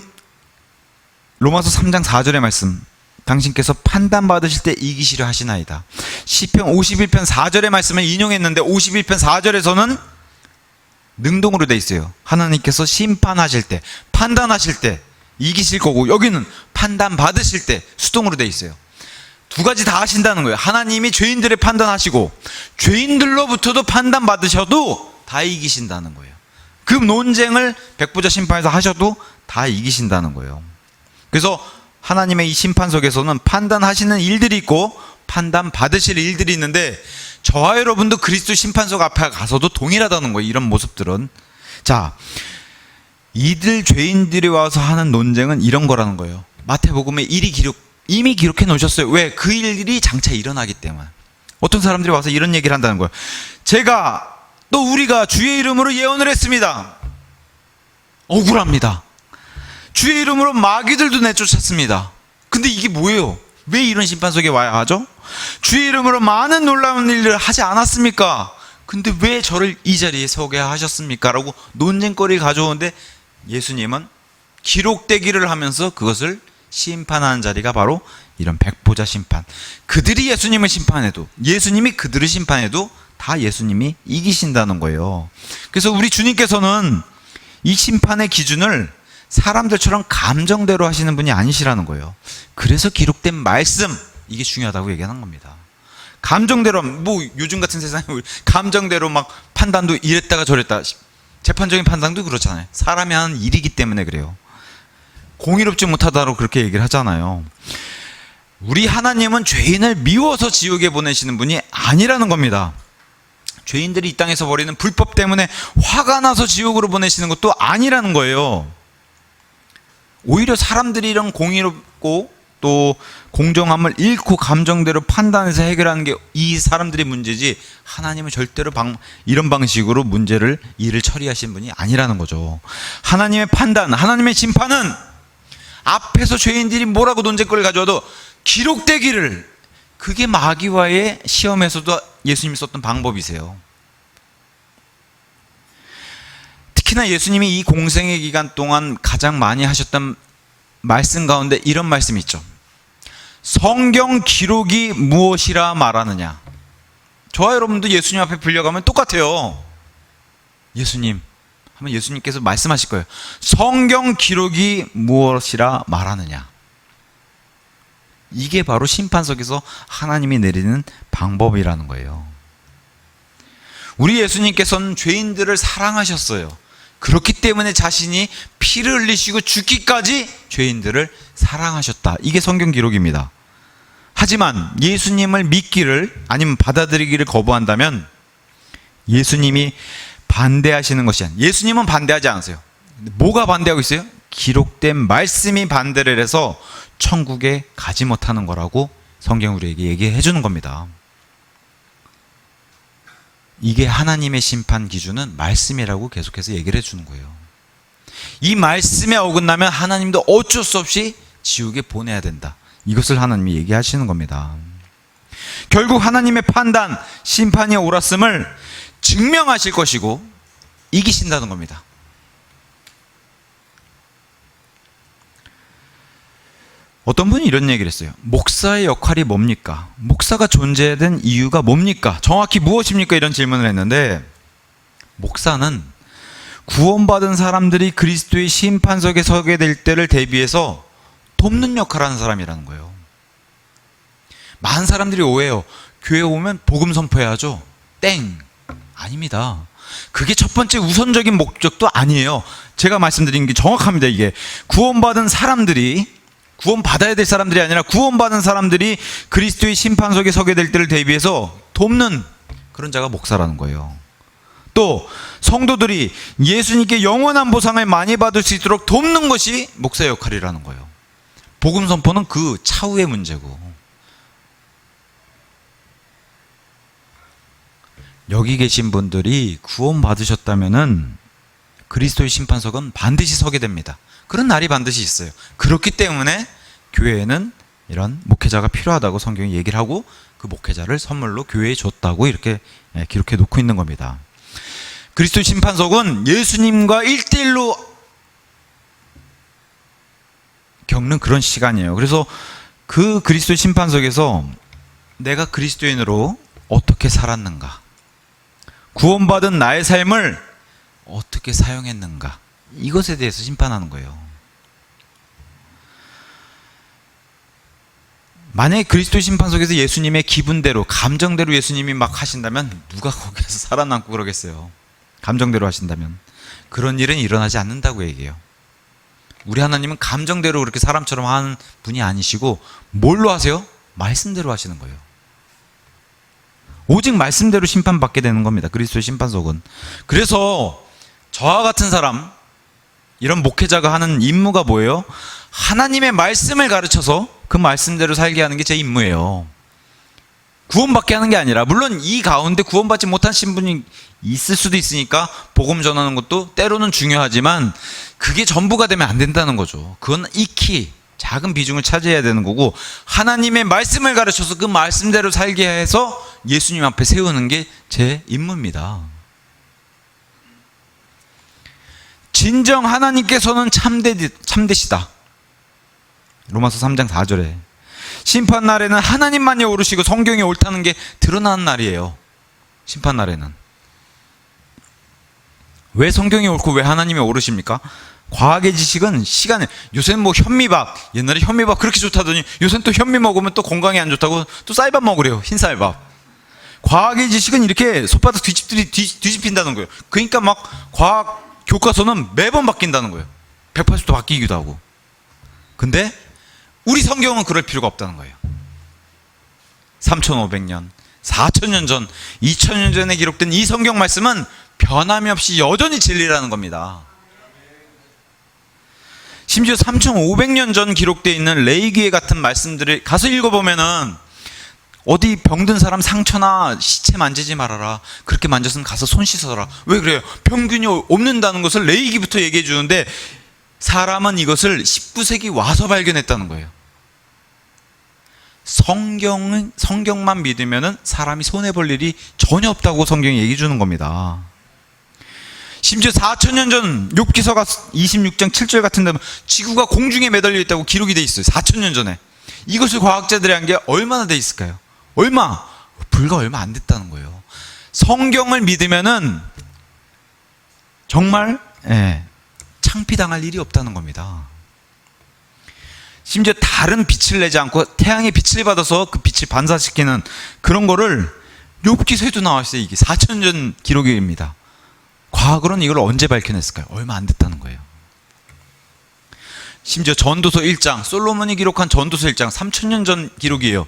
S1: 로마서 3장 4절의 말씀, 당신께서 판단받으실 때 이기시려 하시나이다. 시편 51편 4절의 말씀을 인용했는데 51편 4절에서는 능동으로 돼 있어요. 하나님께서 심판하실 때, 판단하실 때 이기실 거고, 여기는 판단받으실 때 수동으로 돼 있어요. 두 가지 다 하신다는 거예요. 하나님이 죄인들을 판단하시고 죄인들로부터도 판단받으셔도 다 이기신다는 거예요. 그 논쟁을 백보자 심판에서 하셔도 다 이기신다는 거예요. 그래서 하나님의 이 심판석에서는 판단하시는 일들이 있고 판단받으실 일들이 있는데, 저와 여러분도 그리스도 심판석 앞에 가서도 동일하다는 거예요. 이런 모습들은. 자, 이들 죄인들이 와서 하는 논쟁은 이런 거라는 거예요. 마태복음에 이미 기록해 놓으셨어요. 왜? 그 일이 장차 일어나기 때문에. 어떤 사람들이 와서 이런 얘기를 한다는 거예요. 제가 또 우리가 주의 이름으로 예언을 했습니다. 억울합니다. 주의 이름으로 마귀들도 내쫓았습니다. 근데 이게 뭐예요? 왜 이런 심판석에 와야 하죠? 주의 이름으로 많은 놀라운 일을 하지 않았습니까? 근데 왜 저를 이 자리에 서게 하셨습니까? 라고 논쟁거리를 가져오는데 예수님은 기록되기를 하면서 그것을 심판하는 자리가 바로 이런 백보자 심판. 그들이 예수님을 심판해도, 예수님이 그들을 심판해도 다 예수님이 이기신다는 거예요. 그래서 우리 주님께서는 이 심판의 기준을 사람들처럼 감정대로 하시는 분이 아니시라는 거예요. 그래서 기록된 말씀, 이게 중요하다고 얘기하는 겁니다. 감정대로, 뭐 요즘 같은 세상에 감정대로 막 판단도 이랬다가 저랬다, 재판적인 판단도 그렇잖아요. 사람이 하는 일이기 때문에 그래요. 공의롭지 못하다고 그렇게 얘기를 하잖아요. 우리 하나님은 죄인을 미워서 지옥에 보내시는 분이 아니라는 겁니다. 죄인들이 이 땅에서 벌이는 불법 때문에 화가 나서 지옥으로 보내시는 것도 아니라는 거예요. 오히려 사람들이 이런 공의롭고 또 공정함을 잃고 감정대로 판단해서 해결하는 게 이 사람들의 문제지, 하나님은 절대로 이런 방식으로 일을 처리하신 분이 아니라는 거죠. 하나님의 판단, 하나님의 심판은 앞에서 죄인들이 뭐라고 논쟁거리를 가져와도 기록되기를, 그게 마귀와의 시험에서도 예수님이 썼던 방법이세요. 특히나 예수님이 이 공생의 기간 동안 가장 많이 하셨던 말씀 가운데 이런 말씀이 있죠. 성경 기록이 무엇이라 말하느냐. 저와 여러분도 예수님 앞에 불려가면 똑같아요. 예수님 하면 예수님께서 말씀하실 거예요. 성경 기록이 무엇이라 말하느냐. 이게 바로 심판석에서 하나님이 내리는 방법이라는 거예요. 우리 예수님께서는 죄인들을 사랑하셨어요. 그렇기 때문에 자신이 피를 흘리시고 죽기까지 죄인들을 사랑하셨다. 이게 성경 기록입니다. 하지만 예수님을 믿기를 아니면 받아들이기를 거부한다면 예수님이 반대하시는 것이 아니에요. 예수님은 반대하지 않으세요. 뭐가 반대하고 있어요? 기록된 말씀이 반대를 해서 천국에 가지 못하는 거라고 성경 우리에게 얘기해 주는 겁니다. 이게 하나님의 심판 기준은 말씀이라고 계속해서 얘기를 해주는 거예요. 이 말씀에 어긋나면 하나님도 어쩔 수 없이 지옥에 보내야 된다. 이것을 하나님이 얘기하시는 겁니다. 결국 하나님의 판단, 심판이 옳았음을 증명하실 것이고 이기신다는 겁니다. 어떤 분이 이런 얘기를 했어요. 목사의 역할이 뭡니까? 목사가 존재해야 된 이유가 뭡니까? 정확히 무엇입니까? 이런 질문을 했는데, 목사는 구원받은 사람들이 그리스도의 심판석에 서게 될 때를 대비해서 돕는 역할을 하는 사람이라는 거예요. 많은 사람들이 오해해요. 교회 오면 복음 선포해야죠. 땡! 아닙니다. 그게 첫 번째 우선적인 목적도 아니에요. 제가 말씀드린 게 정확합니다. 이게 구원받은 사람들이, 구원받아야 될 사람들이 아니라 구원받은 사람들이 그리스도의 심판석에 서게 될 때를 대비해서 돕는 그런 자가 목사라는 거예요. 또 성도들이 예수님께 영원한 보상을 많이 받을 수 있도록 돕는 것이 목사의 역할이라는 거예요. 복음 선포는 그 차후의 문제고, 여기 계신 분들이 구원받으셨다면은 그리스도의 심판석은 반드시 서게 됩니다. 그런 날이 반드시 있어요. 그렇기 때문에 교회에는 이런 목회자가 필요하다고 성경이 얘기를 하고 그 목회자를 선물로 교회에 줬다고 이렇게 기록해 놓고 있는 겁니다. 그리스도의 심판석은 예수님과 1대1로 겪는 그런 시간이에요. 그래서 그 그리스도의 심판석에서 내가 그리스도인으로 어떻게 살았는가, 구원받은 나의 삶을 어떻게 사용했는가, 이것에 대해서 심판하는 거예요. 만약에 그리스도의 심판석에서 예수님의 기분대로, 감정대로 예수님이 막 하신다면 누가 거기서 살아남고 그러겠어요. 감정대로 하신다면. 그런 일은 일어나지 않는다고 얘기해요. 우리 하나님은 감정대로 그렇게 사람처럼 하는 분이 아니시고 뭘로 하세요? 말씀대로 하시는 거예요. 오직 말씀대로 심판받게 되는 겁니다. 그리스도의 심판석은. 그래서 저와 같은 사람, 이런 목회자가 하는 임무가 뭐예요? 하나님의 말씀을 가르쳐서 그 말씀대로 살게 하는 게 제 임무예요. 구원받게 하는 게 아니라, 물론 이 가운데 구원받지 못하신 분이 있을 수도 있으니까 복음 전하는 것도 때로는 중요하지만 그게 전부가 되면 안 된다는 거죠. 그건 익히 작은 비중을 차지해야 되는 거고, 하나님의 말씀을 가르쳐서 그 말씀대로 살게 해서 예수님 앞에 세우는 게 제 임무입니다. 진정 하나님께서는 참되시다. 로마서 3장 4절에 심판날에는 하나님만이 오르시고 성경이 옳다는 게 드러나는 날이에요. 심판날에는. 왜 성경이 옳고 왜 하나님이 오르십니까? 과학의 지식은 시간에, 요새는 뭐 현미밥, 옛날에 현미밥 그렇게 좋다더니 요새는 또 현미 먹으면 또 건강에 안 좋다고 또 쌀밥 먹으래요. 흰쌀밥. 과학의 지식은 이렇게 손바닥 뒤집힌다는 거예요. 그러니까 막 과학 교과서는 매번 바뀐다는 거예요. 180도 바뀌기도 하고. 근데 우리 성경은 그럴 필요가 없다는 거예요. 3,500년, 4,000년 전, 2,000년 전에 기록된 이 성경 말씀은 변함이 없이 여전히 진리라는 겁니다. 심지어 3,500년 전 기록되어 있는 레위기에 같은 말씀들을 가서 읽어보면은, 어디 병든 사람 상처나 시체 만지지 말아라. 그렇게 만졌으면 가서 손 씻어라. 왜 그래요? 병균이 없는다는 것을 레위기부터 얘기해 주는데, 사람은 이것을 19세기 와서 발견했다는 거예요. 성경만 믿으면은 사람이 손해볼 일이 전혀 없다고 성경이 얘기해 주는 겁니다. 심지어 4,000년 전 욥기서가 26장 7절 같은 데는 지구가 공중에 매달려 있다고 기록이 돼 있어요. 4,000년 전에. 이것을 과학자들이 한 게 얼마나 돼 있을까요? 불과 얼마 안 됐다는 거예요. 성경을 믿으면은 정말 창피당할 일이 없다는 겁니다. 심지어 다른 빛을 내지 않고 태양의 빛을 받아서 그 빛을 반사시키는 그런 거를 욥기서에도 나와 있어요. 이게 4,000년 전 기록입니다. 과학으로는 이걸 언제 밝혀냈을까요? 얼마 안 됐다는 거예요. 심지어 전도서 1장, 솔로몬이 기록한 전도서 1장 3,000년 전 기록이에요.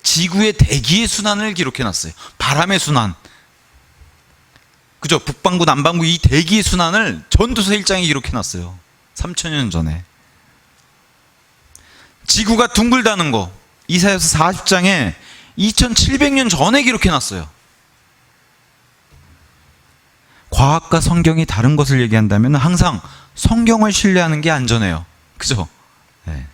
S1: 지구의 대기의 순환을 기록해놨어요. 바람의 순환. 그죠? 북반구, 남반구 이 대기의 순환을 전도서 1장에 기록해놨어요. 3,000년 전에. 지구가 둥글다는 거, 이사야서 40장에 2,700년 전에 기록해놨어요. 과학과 성경이 다른 것을 얘기한다면 항상 성경을 신뢰하는 게 안전해요. 그죠? 네.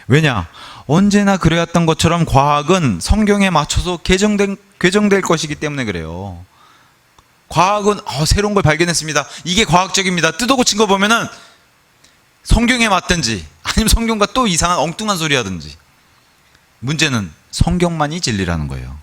S1: 왜냐? 언제나 그래왔던 것처럼 과학은 성경에 맞춰서 개정될 것이기 때문에 그래요. 과학은 새로운 걸 발견했습니다. 이게 과학적입니다. 뜯어 고친 거 보면은 성경에 맞든지 아니면 성경과 또 이상한 엉뚱한 소리 하든지. 문제는 성경만이 진리라는 거예요.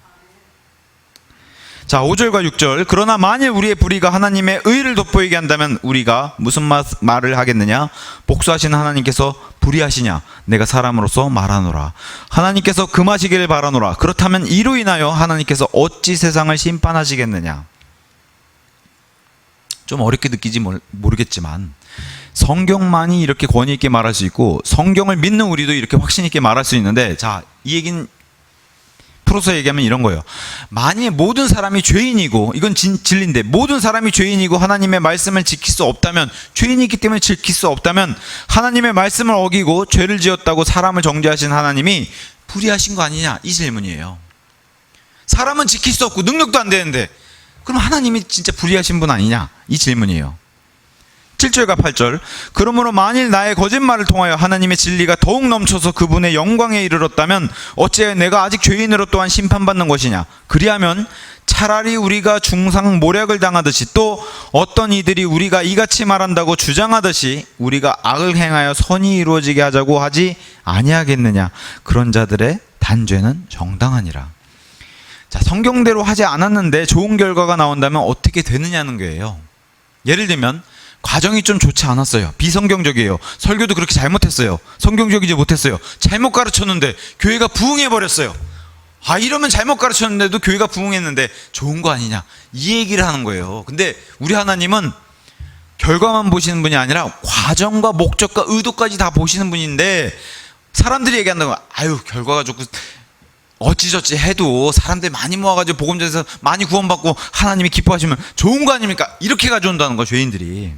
S1: 자, 5절과 6절. 그러나 만일 우리의 불의가 하나님의 의를 돋보이게 한다면 우리가 무슨 말을 하겠느냐? 복수하시는 하나님께서 불의하시냐? 내가 사람으로서 말하노라. 하나님께서 금하시기를 바라노라. 그렇다면 이로 인하여 하나님께서 어찌 세상을 심판하시겠느냐? 좀 어렵게 느끼지 모르겠지만 성경만이 이렇게 권위 있게 말할 수 있고 성경을 믿는 우리도 이렇게 확신 있게 말할 수 있는데, 자, 이 얘기는 풀어서 얘기하면 이런 거예요. 만일 모든 사람이 죄인이고, 이건 진리인데, 모든 사람이 죄인이고 하나님의 말씀을 지킬 수 없다면, 죄인이 있기 때문에 지킬 수 없다면 하나님의 말씀을 어기고 죄를 지었다고 사람을 정죄하신 하나님이 불의하신 거 아니냐? 이 질문이에요. 사람은 지킬 수 없고 능력도 안 되는데 그럼 하나님이 진짜 불의하신 분 아니냐? 이 질문이에요. 7절과 8절. 그러므로 만일 나의 거짓말을 통하여 하나님의 진리가 더욱 넘쳐서 그분의 영광에 이르렀다면 어찌하여 내가 아직 죄인으로 또한 심판받는 것이냐? 그리하면 차라리 우리가 중상 모략을 당하듯이 또 어떤 이들이 우리가 이같이 말한다고 주장하듯이 우리가 악을 행하여 선이 이루어지게 하자고 하지 아니하겠느냐? 그런 자들의 단죄는 정당하니라. 자, 성경대로 하지 않았는데 좋은 결과가 나온다면 어떻게 되느냐는 거예요. 예를 들면 과정이 좀 좋지 않았어요. 비성경적이에요. 설교도 그렇게 잘못했어요. 성경적이지 못했어요. 잘못 가르쳤는데 교회가 부흥해버렸어요. 이러면 잘못 가르쳤는데도 교회가 부흥했는데 좋은 거 아니냐, 이 얘기를 하는 거예요. 근데 우리 하나님은 결과만 보시는 분이 아니라 과정과 목적과 의도까지 다 보시는 분인데, 사람들이 얘기한다고 결과가 좋고 어찌저찌 해도 사람들이 많이 모아가지고 복음전에서 많이 구원받고 하나님이 기뻐하시면 좋은 거 아닙니까? 이렇게 가져온다는 거, 죄인들이.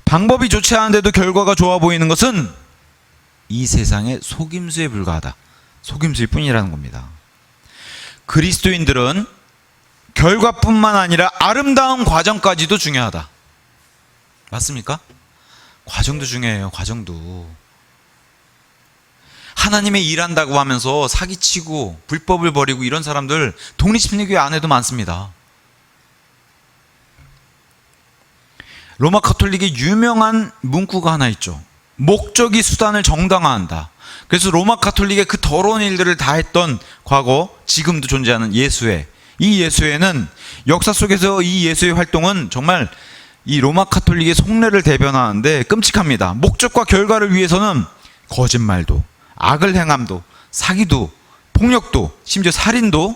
S1: 방법이 좋지 않은데도 결과가 좋아 보이는 것은 이 세상의 속임수에 불과하다. 속임수일 뿐이라는 겁니다. 그리스도인들은 결과뿐만 아니라 아름다운 과정까지도 중요하다. 맞습니까? 과정도 중요해요. 과정도. 하나님의 일한다고 하면서 사기치고 불법을 벌이고 이런 사람들 독립심리교회 안에도 많습니다. 로마 카톨릭의 유명한 문구가 하나 있죠. 목적이 수단을 정당화한다. 그래서 로마 카톨릭의 그 더러운 일들을 다 했던 과거, 지금도 존재하는 예수회. 이 예수회는 역사 속에서 이 예수회 활동은 정말 이 로마 카톨릭의 속내를 대변하는데 끔찍합니다. 목적과 결과를 위해서는 거짓말도, 악을 행함도, 사기도, 폭력도, 심지어 살인도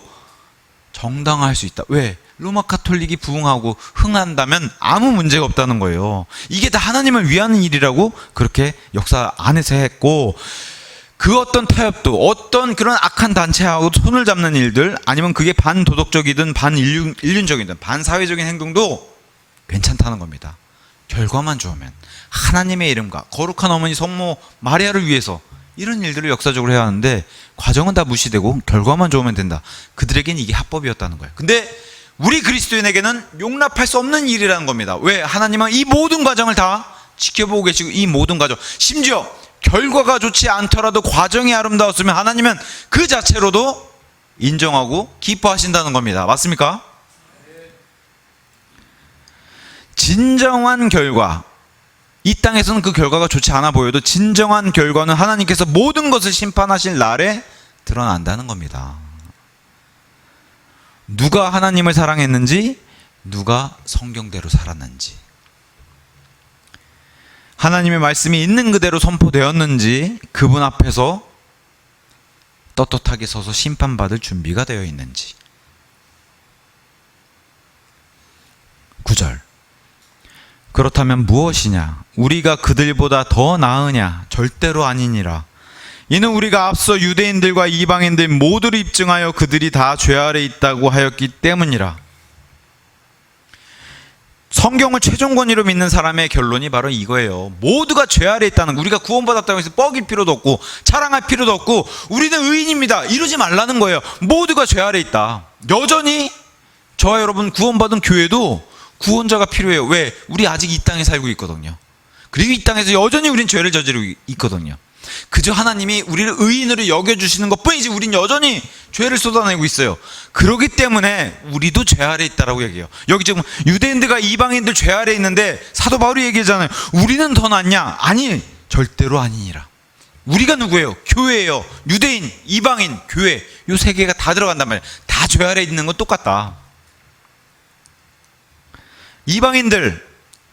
S1: 정당화할 수 있다. 왜? 로마 카톨릭이 부흥하고 흥한다면 아무 문제가 없다는 거예요. 이게 다 하나님을 위하는 일이라고 그렇게 역사 안에서 했고, 그 어떤 타협도, 어떤 그런 악한 단체하고 손을 잡는 일들, 아니면 그게 반도덕적이든 반인륜적이든 반사회적인 행동도 괜찮다는 겁니다. 결과만 좋으면. 하나님의 이름과 거룩한 어머니 성모 마리아를 위해서 이런 일들을 역사적으로 해야 하는데 과정은 다 무시되고 결과만 좋으면 된다. 그들에게는 이게 합법이었다는 거예요. 근데 우리 그리스도인에게는 용납할 수 없는 일이라는 겁니다. 왜? 하나님은 이 모든 과정을 다 지켜보고 계시고, 이 모든 과정, 심지어 결과가 좋지 않더라도 과정이 아름다웠으면 하나님은 그 자체로도 인정하고 기뻐하신다는 겁니다. 맞습니까? 진정한 결과, 이 땅에서는 그 결과가 좋지 않아 보여도 진정한 결과는 하나님께서 모든 것을 심판하실 날에 드러난다는 겁니다. 누가 하나님을 사랑했는지, 누가 성경대로 살았는지, 하나님의 말씀이 있는 그대로 선포되었는지, 그분 앞에서 떳떳하게 서서 심판받을 준비가 되어 있는지. 9절. 그렇다면 무엇이냐? 우리가 그들보다 더 나으냐? 절대로 아니니라. 이는 우리가 앞서 유대인들과 이방인들 모두를 입증하여 그들이 다 죄 아래 있다고 하였기 때문이라. 성경을 최종 권위로 믿는 사람의 결론이 바로 이거예요. 모두가 죄 아래 있다는 거. 우리가 구원받았다고 해서 뻐길 필요도 없고 자랑할 필요도 없고 우리는 의인입니다, 이러지 말라는 거예요. 모두가 죄 아래 있다. 여전히 저와 여러분 구원받은 교회도 구원자가 필요해요. 왜? 우리 아직 이 땅에 살고 있거든요. 그리고 이 땅에서 여전히 우린 죄를 저지르고 있거든요. 그저 하나님이 우리를 의인으로 여겨주시는 것뿐이지 우린 여전히 죄를 쏟아내고 있어요. 그렇기 때문에 우리도 죄 아래 있다라고 얘기해요. 여기 지금 유대인들과 이방인들 죄 아래 있는데 사도 바울이 얘기하잖아요. 우리는 더 낫냐? 아니, 절대로 아니니라. 우리가 누구예요? 교회예요. 유대인, 이방인, 교회, 요 세 개가 다 들어간단 말이에요. 다 죄 아래 있는 건 똑같다. 이방인들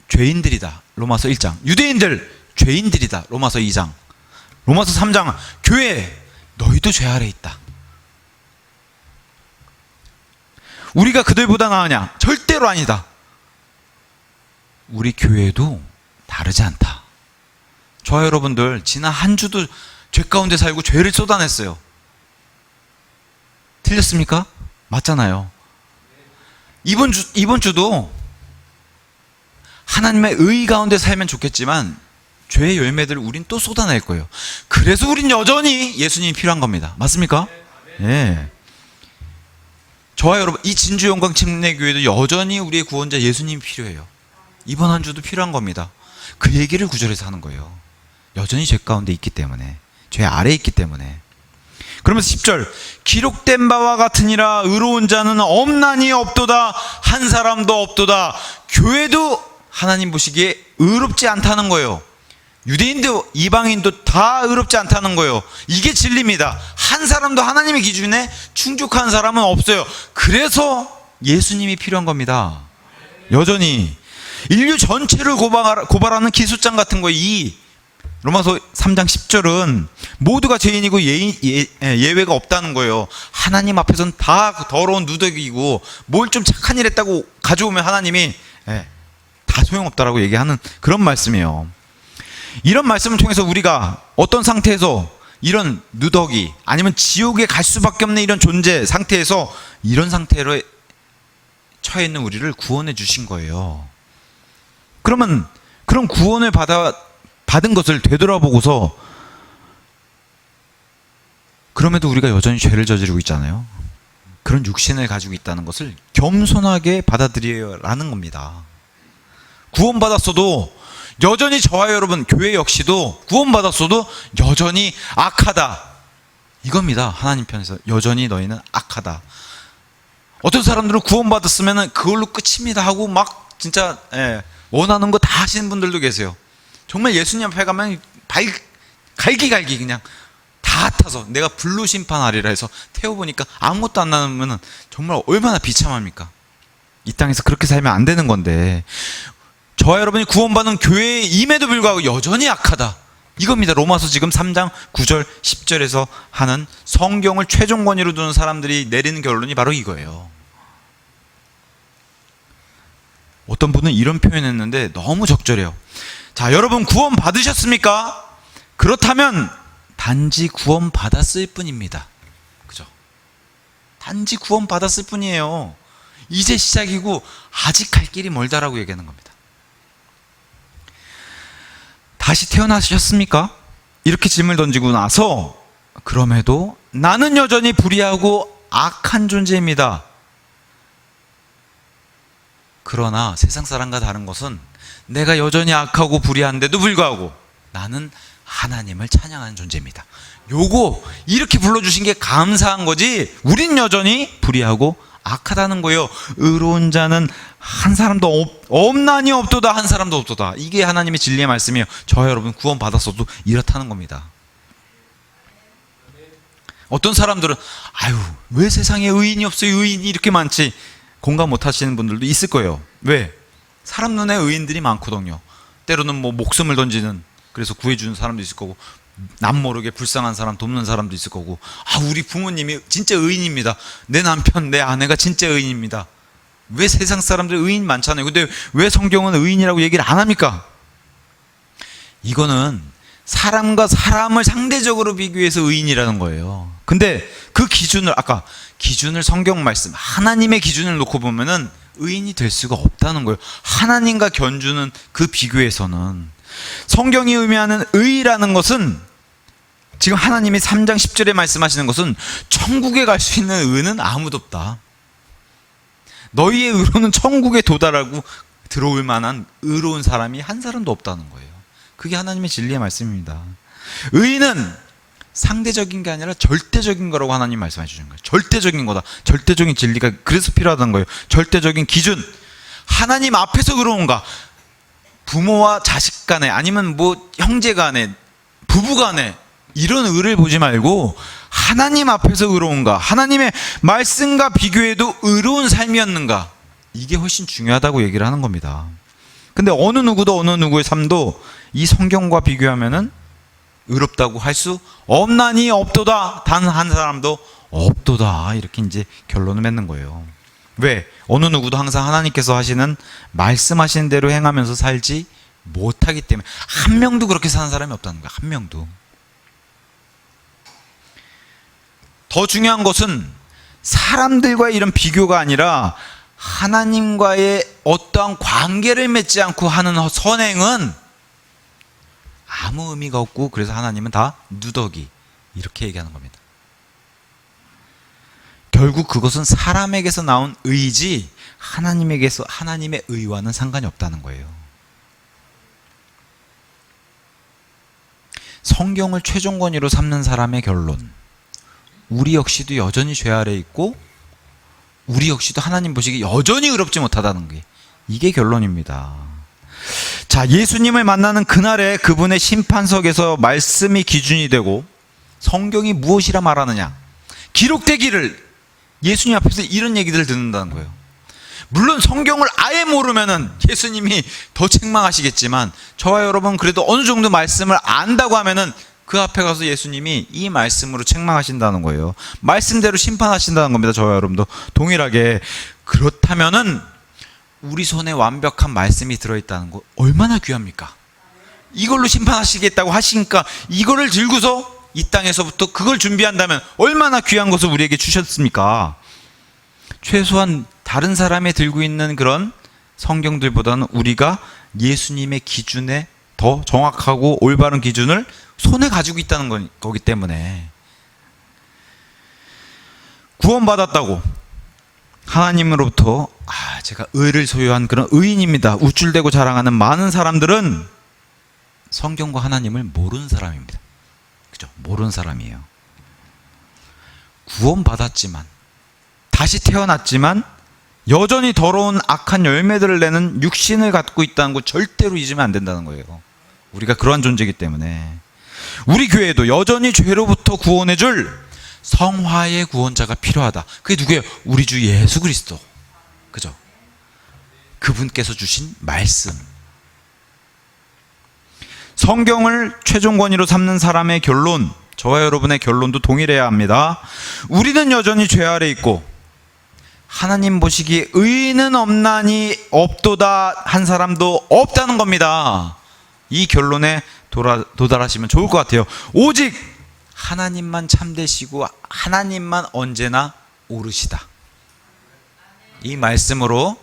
S1: 죄인들이다, 로마서 1장. 유대인들 죄인들이다, 로마서 2장. 로마서 3장, 교회 너희도 죄 아래 있다. 우리가 그들보다 나으냐? 절대로 아니다. 우리 교회도 다르지 않다. 저와 여러분들 지난 한 주도 죄 가운데 살고 죄를 쏟아냈어요. 틀렸습니까? 맞잖아요. 이번 주도 하나님의 의 가운데 살면 좋겠지만 죄의 열매들을 우린 또 쏟아낼 거예요. 그래서 우린 여전히 예수님이 필요한 겁니다. 맞습니까? 예. 저와 여러분, 이 진주영광 침례교회도 여전히 우리의 구원자 예수님이 필요해요. 이번 한 주도 필요한 겁니다. 그 얘기를 구절에서 하는 거예요. 여전히 죄 가운데 있기 때문에, 죄 아래에 있기 때문에. 그러면서 10절, 기록된 바와 같으니라. 의로운 자는 없나니 없도다. 한 사람도 없도다. 교회도 하나님 보시기에 의롭지 않다는 거예요. 유대인도 이방인도 다 의롭지 않다는 거예요. 이게 진리입니다. 한 사람도 하나님의 기준에 충족한 사람은 없어요. 그래서 예수님이 필요한 겁니다. 여전히 인류 전체를 고발하는 기소장 같은 거, 이 로마서 3장 10절은 모두가 죄인이고 예외가 없다는 거예요. 하나님 앞에서는 다 더러운 누더기고 뭘 좀 착한 일 했다고 가져오면 하나님이 다 소용없다라고 얘기하는 그런 말씀이에요. 이런 말씀을 통해서 우리가 어떤 상태에서 이런 누더기 아니면 지옥에 갈 수밖에 없는 이런 존재 상태에서 이런 상태로 처해 있는 우리를 구원해 주신 거예요. 그러면 그런 구원을 받은 것을 되돌아보고서 그럼에도 우리가 여전히 죄를 저지르고 있잖아요. 그런 육신을 가지고 있다는 것을 겸손하게 받아들여라는 겁니다. 구원받았어도 여전히 저와 여러분 교회 역시도 구원받았어도 여전히 악하다 이겁니다. 하나님 편에서 여전히 너희는 악하다. 어떤 사람들은 구원받았으면 그걸로 끝입니다 하고 막 진짜 원하는 거 다 하시는 분들도 계세요. 정말 예수님 앞에 가면 갈기갈기 그냥 다 타서 내가 불로 심판하리라 해서 태워보니까 아무것도 안 나면 정말 얼마나 비참합니까? 이 땅에서 그렇게 살면 안 되는 건데 저와 여러분이 구원받은 교회에 임에도 불구하고 여전히 악하다 이겁니다. 로마서 지금 3장 9절 10절에서 하는 성경을 최종 권위로 두는 사람들이 내리는 결론이 바로 이거예요. 어떤 분은 이런 표현했는데 너무 적절해요. 자, 여러분 구원 받으셨습니까? 그렇다면 단지 구원 받았을 뿐입니다. 그죠? 단지 구원 받았을 뿐이에요. 이제 시작이고 아직 갈 길이 멀다라고 얘기하는 겁니다. 다시 태어나셨습니까? 이렇게 질문을 던지고 나서 그럼에도 나는 여전히 불의하고 악한 존재입니다. 그러나 세상 사람과 다른 것은 내가 여전히 악하고 불의한데도 불구하고 나는 하나님을 찬양하는 존재입니다. 요거 이렇게 불러주신 게 감사한 거지 우린 여전히 불의하고 악하다는 거예요. 의로운 자는 한 사람도 없나니 없도다 한 사람도 없도다. 이게 하나님의 진리의 말씀이에요. 저와 여러분 구원 받았어도 이렇다는 겁니다. 어떤 사람들은 아유 왜 세상에 의인이 없어요? 의인이 이렇게 많지. 공감 못 하시는 분들도 있을 거예요. 왜? 사람 눈에 의인들이 많거든요. 때로는 뭐 목숨을 던지는 그래서 구해주는 사람도 있을 거고 남 모르게 불쌍한 사람 돕는 사람도 있을 거고 아 우리 부모님이 진짜 의인입니다. 내 남편 내 아내가 진짜 의인입니다. 왜 세상 사람들 의인 많잖아요. 근데 왜 성경은 의인이라고 얘기를 안 합니까? 이거는 사람과 사람을 상대적으로 비교해서 의인이라는 거예요. 근데 그 기준을 아까 기준을 성경 말씀 하나님의 기준을 놓고 보면은 의인이 될 수가 없다는 거예요. 하나님과 견주는 그 비교에서는 성경이 의미하는 의라는 것은 지금 하나님이 3장 10절에 말씀하시는 것은 천국에 갈 수 있는 의는 아무도 없다. 너희의 의로는 천국에 도달하고 들어올 만한 의로운 사람이 한 사람도 없다는 거예요. 그게 하나님의 진리의 말씀입니다. 의는 상대적인 게 아니라 절대적인 거라고 하나님 말씀해 주시는 거예요. 절대적인 거다. 절대적인 진리가 그래서 필요하다는 거예요. 절대적인 기준. 하나님 앞에서 의로운가? 부모와 자식 간에 아니면 뭐 형제 간에 부부 간에 이런 의를 보지 말고 하나님 앞에서 의로운가? 하나님의 말씀과 비교해도 의로운 삶이었는가? 이게 훨씬 중요하다고 얘기를 하는 겁니다. 근데 어느 누구도 어느 누구의 삶도 이 성경과 비교하면은 의롭다고 할 수 없나니 없도다. 단 한 사람도 없도다. 이렇게 이제 결론을 맺는 거예요. 왜? 어느 누구도 항상 하나님께서 하시는 말씀하시는 대로 행하면서 살지 못하기 때문에 한 명도 그렇게 사는 사람이 없다는 거야. 한 명도. 더 중요한 것은 사람들과의 이런 비교가 아니라 하나님과의 어떠한 관계를 맺지 않고 하는 선행은 아무 의미가 없고 그래서 하나님은 다 누더기 이렇게 얘기하는 겁니다. 결국 그것은 사람에게서 나온 의지 하나님에게서 하나님의 의와는 상관이 없다는 거예요. 성경을 최종 권위로 삼는 사람의 결론. 우리 역시도 여전히 죄 아래 있고 우리 역시도 하나님 보시기에 여전히 의롭지 못하다는 게 이게 결론입니다. 자, 예수님을 만나는 그날에 그분의 심판석에서 말씀이 기준이 되고 성경이 무엇이라 말하느냐 기록되기를 예수님 앞에서 이런 얘기들을 듣는다는 거예요. 물론 성경을 아예 모르면은 예수님이 더 책망하시겠지만 저와 여러분 그래도 어느 정도 말씀을 안다고 하면은 그 앞에 가서 예수님이 이 말씀으로 책망하신다는 거예요. 말씀대로 심판하신다는 겁니다. 저와 여러분도 동일하게. 그렇다면은 우리 손에 완벽한 말씀이 들어있다는 거 얼마나 귀합니까? 이걸로 심판하시겠다고 하시니까 이거를 들고서 이 땅에서부터 그걸 준비한다면 얼마나 귀한 것을 우리에게 주셨습니까? 최소한 다른 사람이 들고 있는 그런 성경들보다는 우리가 예수님의 기준에 더 정확하고 올바른 기준을 손에 가지고 있다는 거기 때문에 구원받았다고 하나님으로부터 제가 의를 소유한 그런 의인입니다 우쭐대고 자랑하는 많은 사람들은 성경과 하나님을 모르는 사람입니다. 그죠? 모르는 사람이에요. 구원받았지만 다시 태어났지만 여전히 더러운 악한 열매들을 내는 육신을 갖고 있다는 거 절대로 잊으면 안 된다는 거예요. 우리가 그러한 존재이기 때문에 우리 교회에도 여전히 죄로부터 구원해줄 성화의 구원자가 필요하다. 그게 누구예요? 우리 주 예수 그리스도. 그죠? 그분께서 주신 말씀. 성경을 최종 권위로 삼는 사람의 결론, 저와 여러분의 결론도 동일해야 합니다. 우리는 여전히 죄 아래 있고 하나님 보시기에 의인은 없나니 없도다 한 사람도 없다는 겁니다. 이 결론에 도달하시면 좋을 것 같아요. 오직 하나님만 참되시고 하나님만 언제나 옳으시다. 이 말씀으로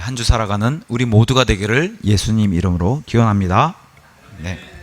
S1: 한 주 살아가는 우리 모두가 되기를 예수님 이름으로 기원합니다. 네.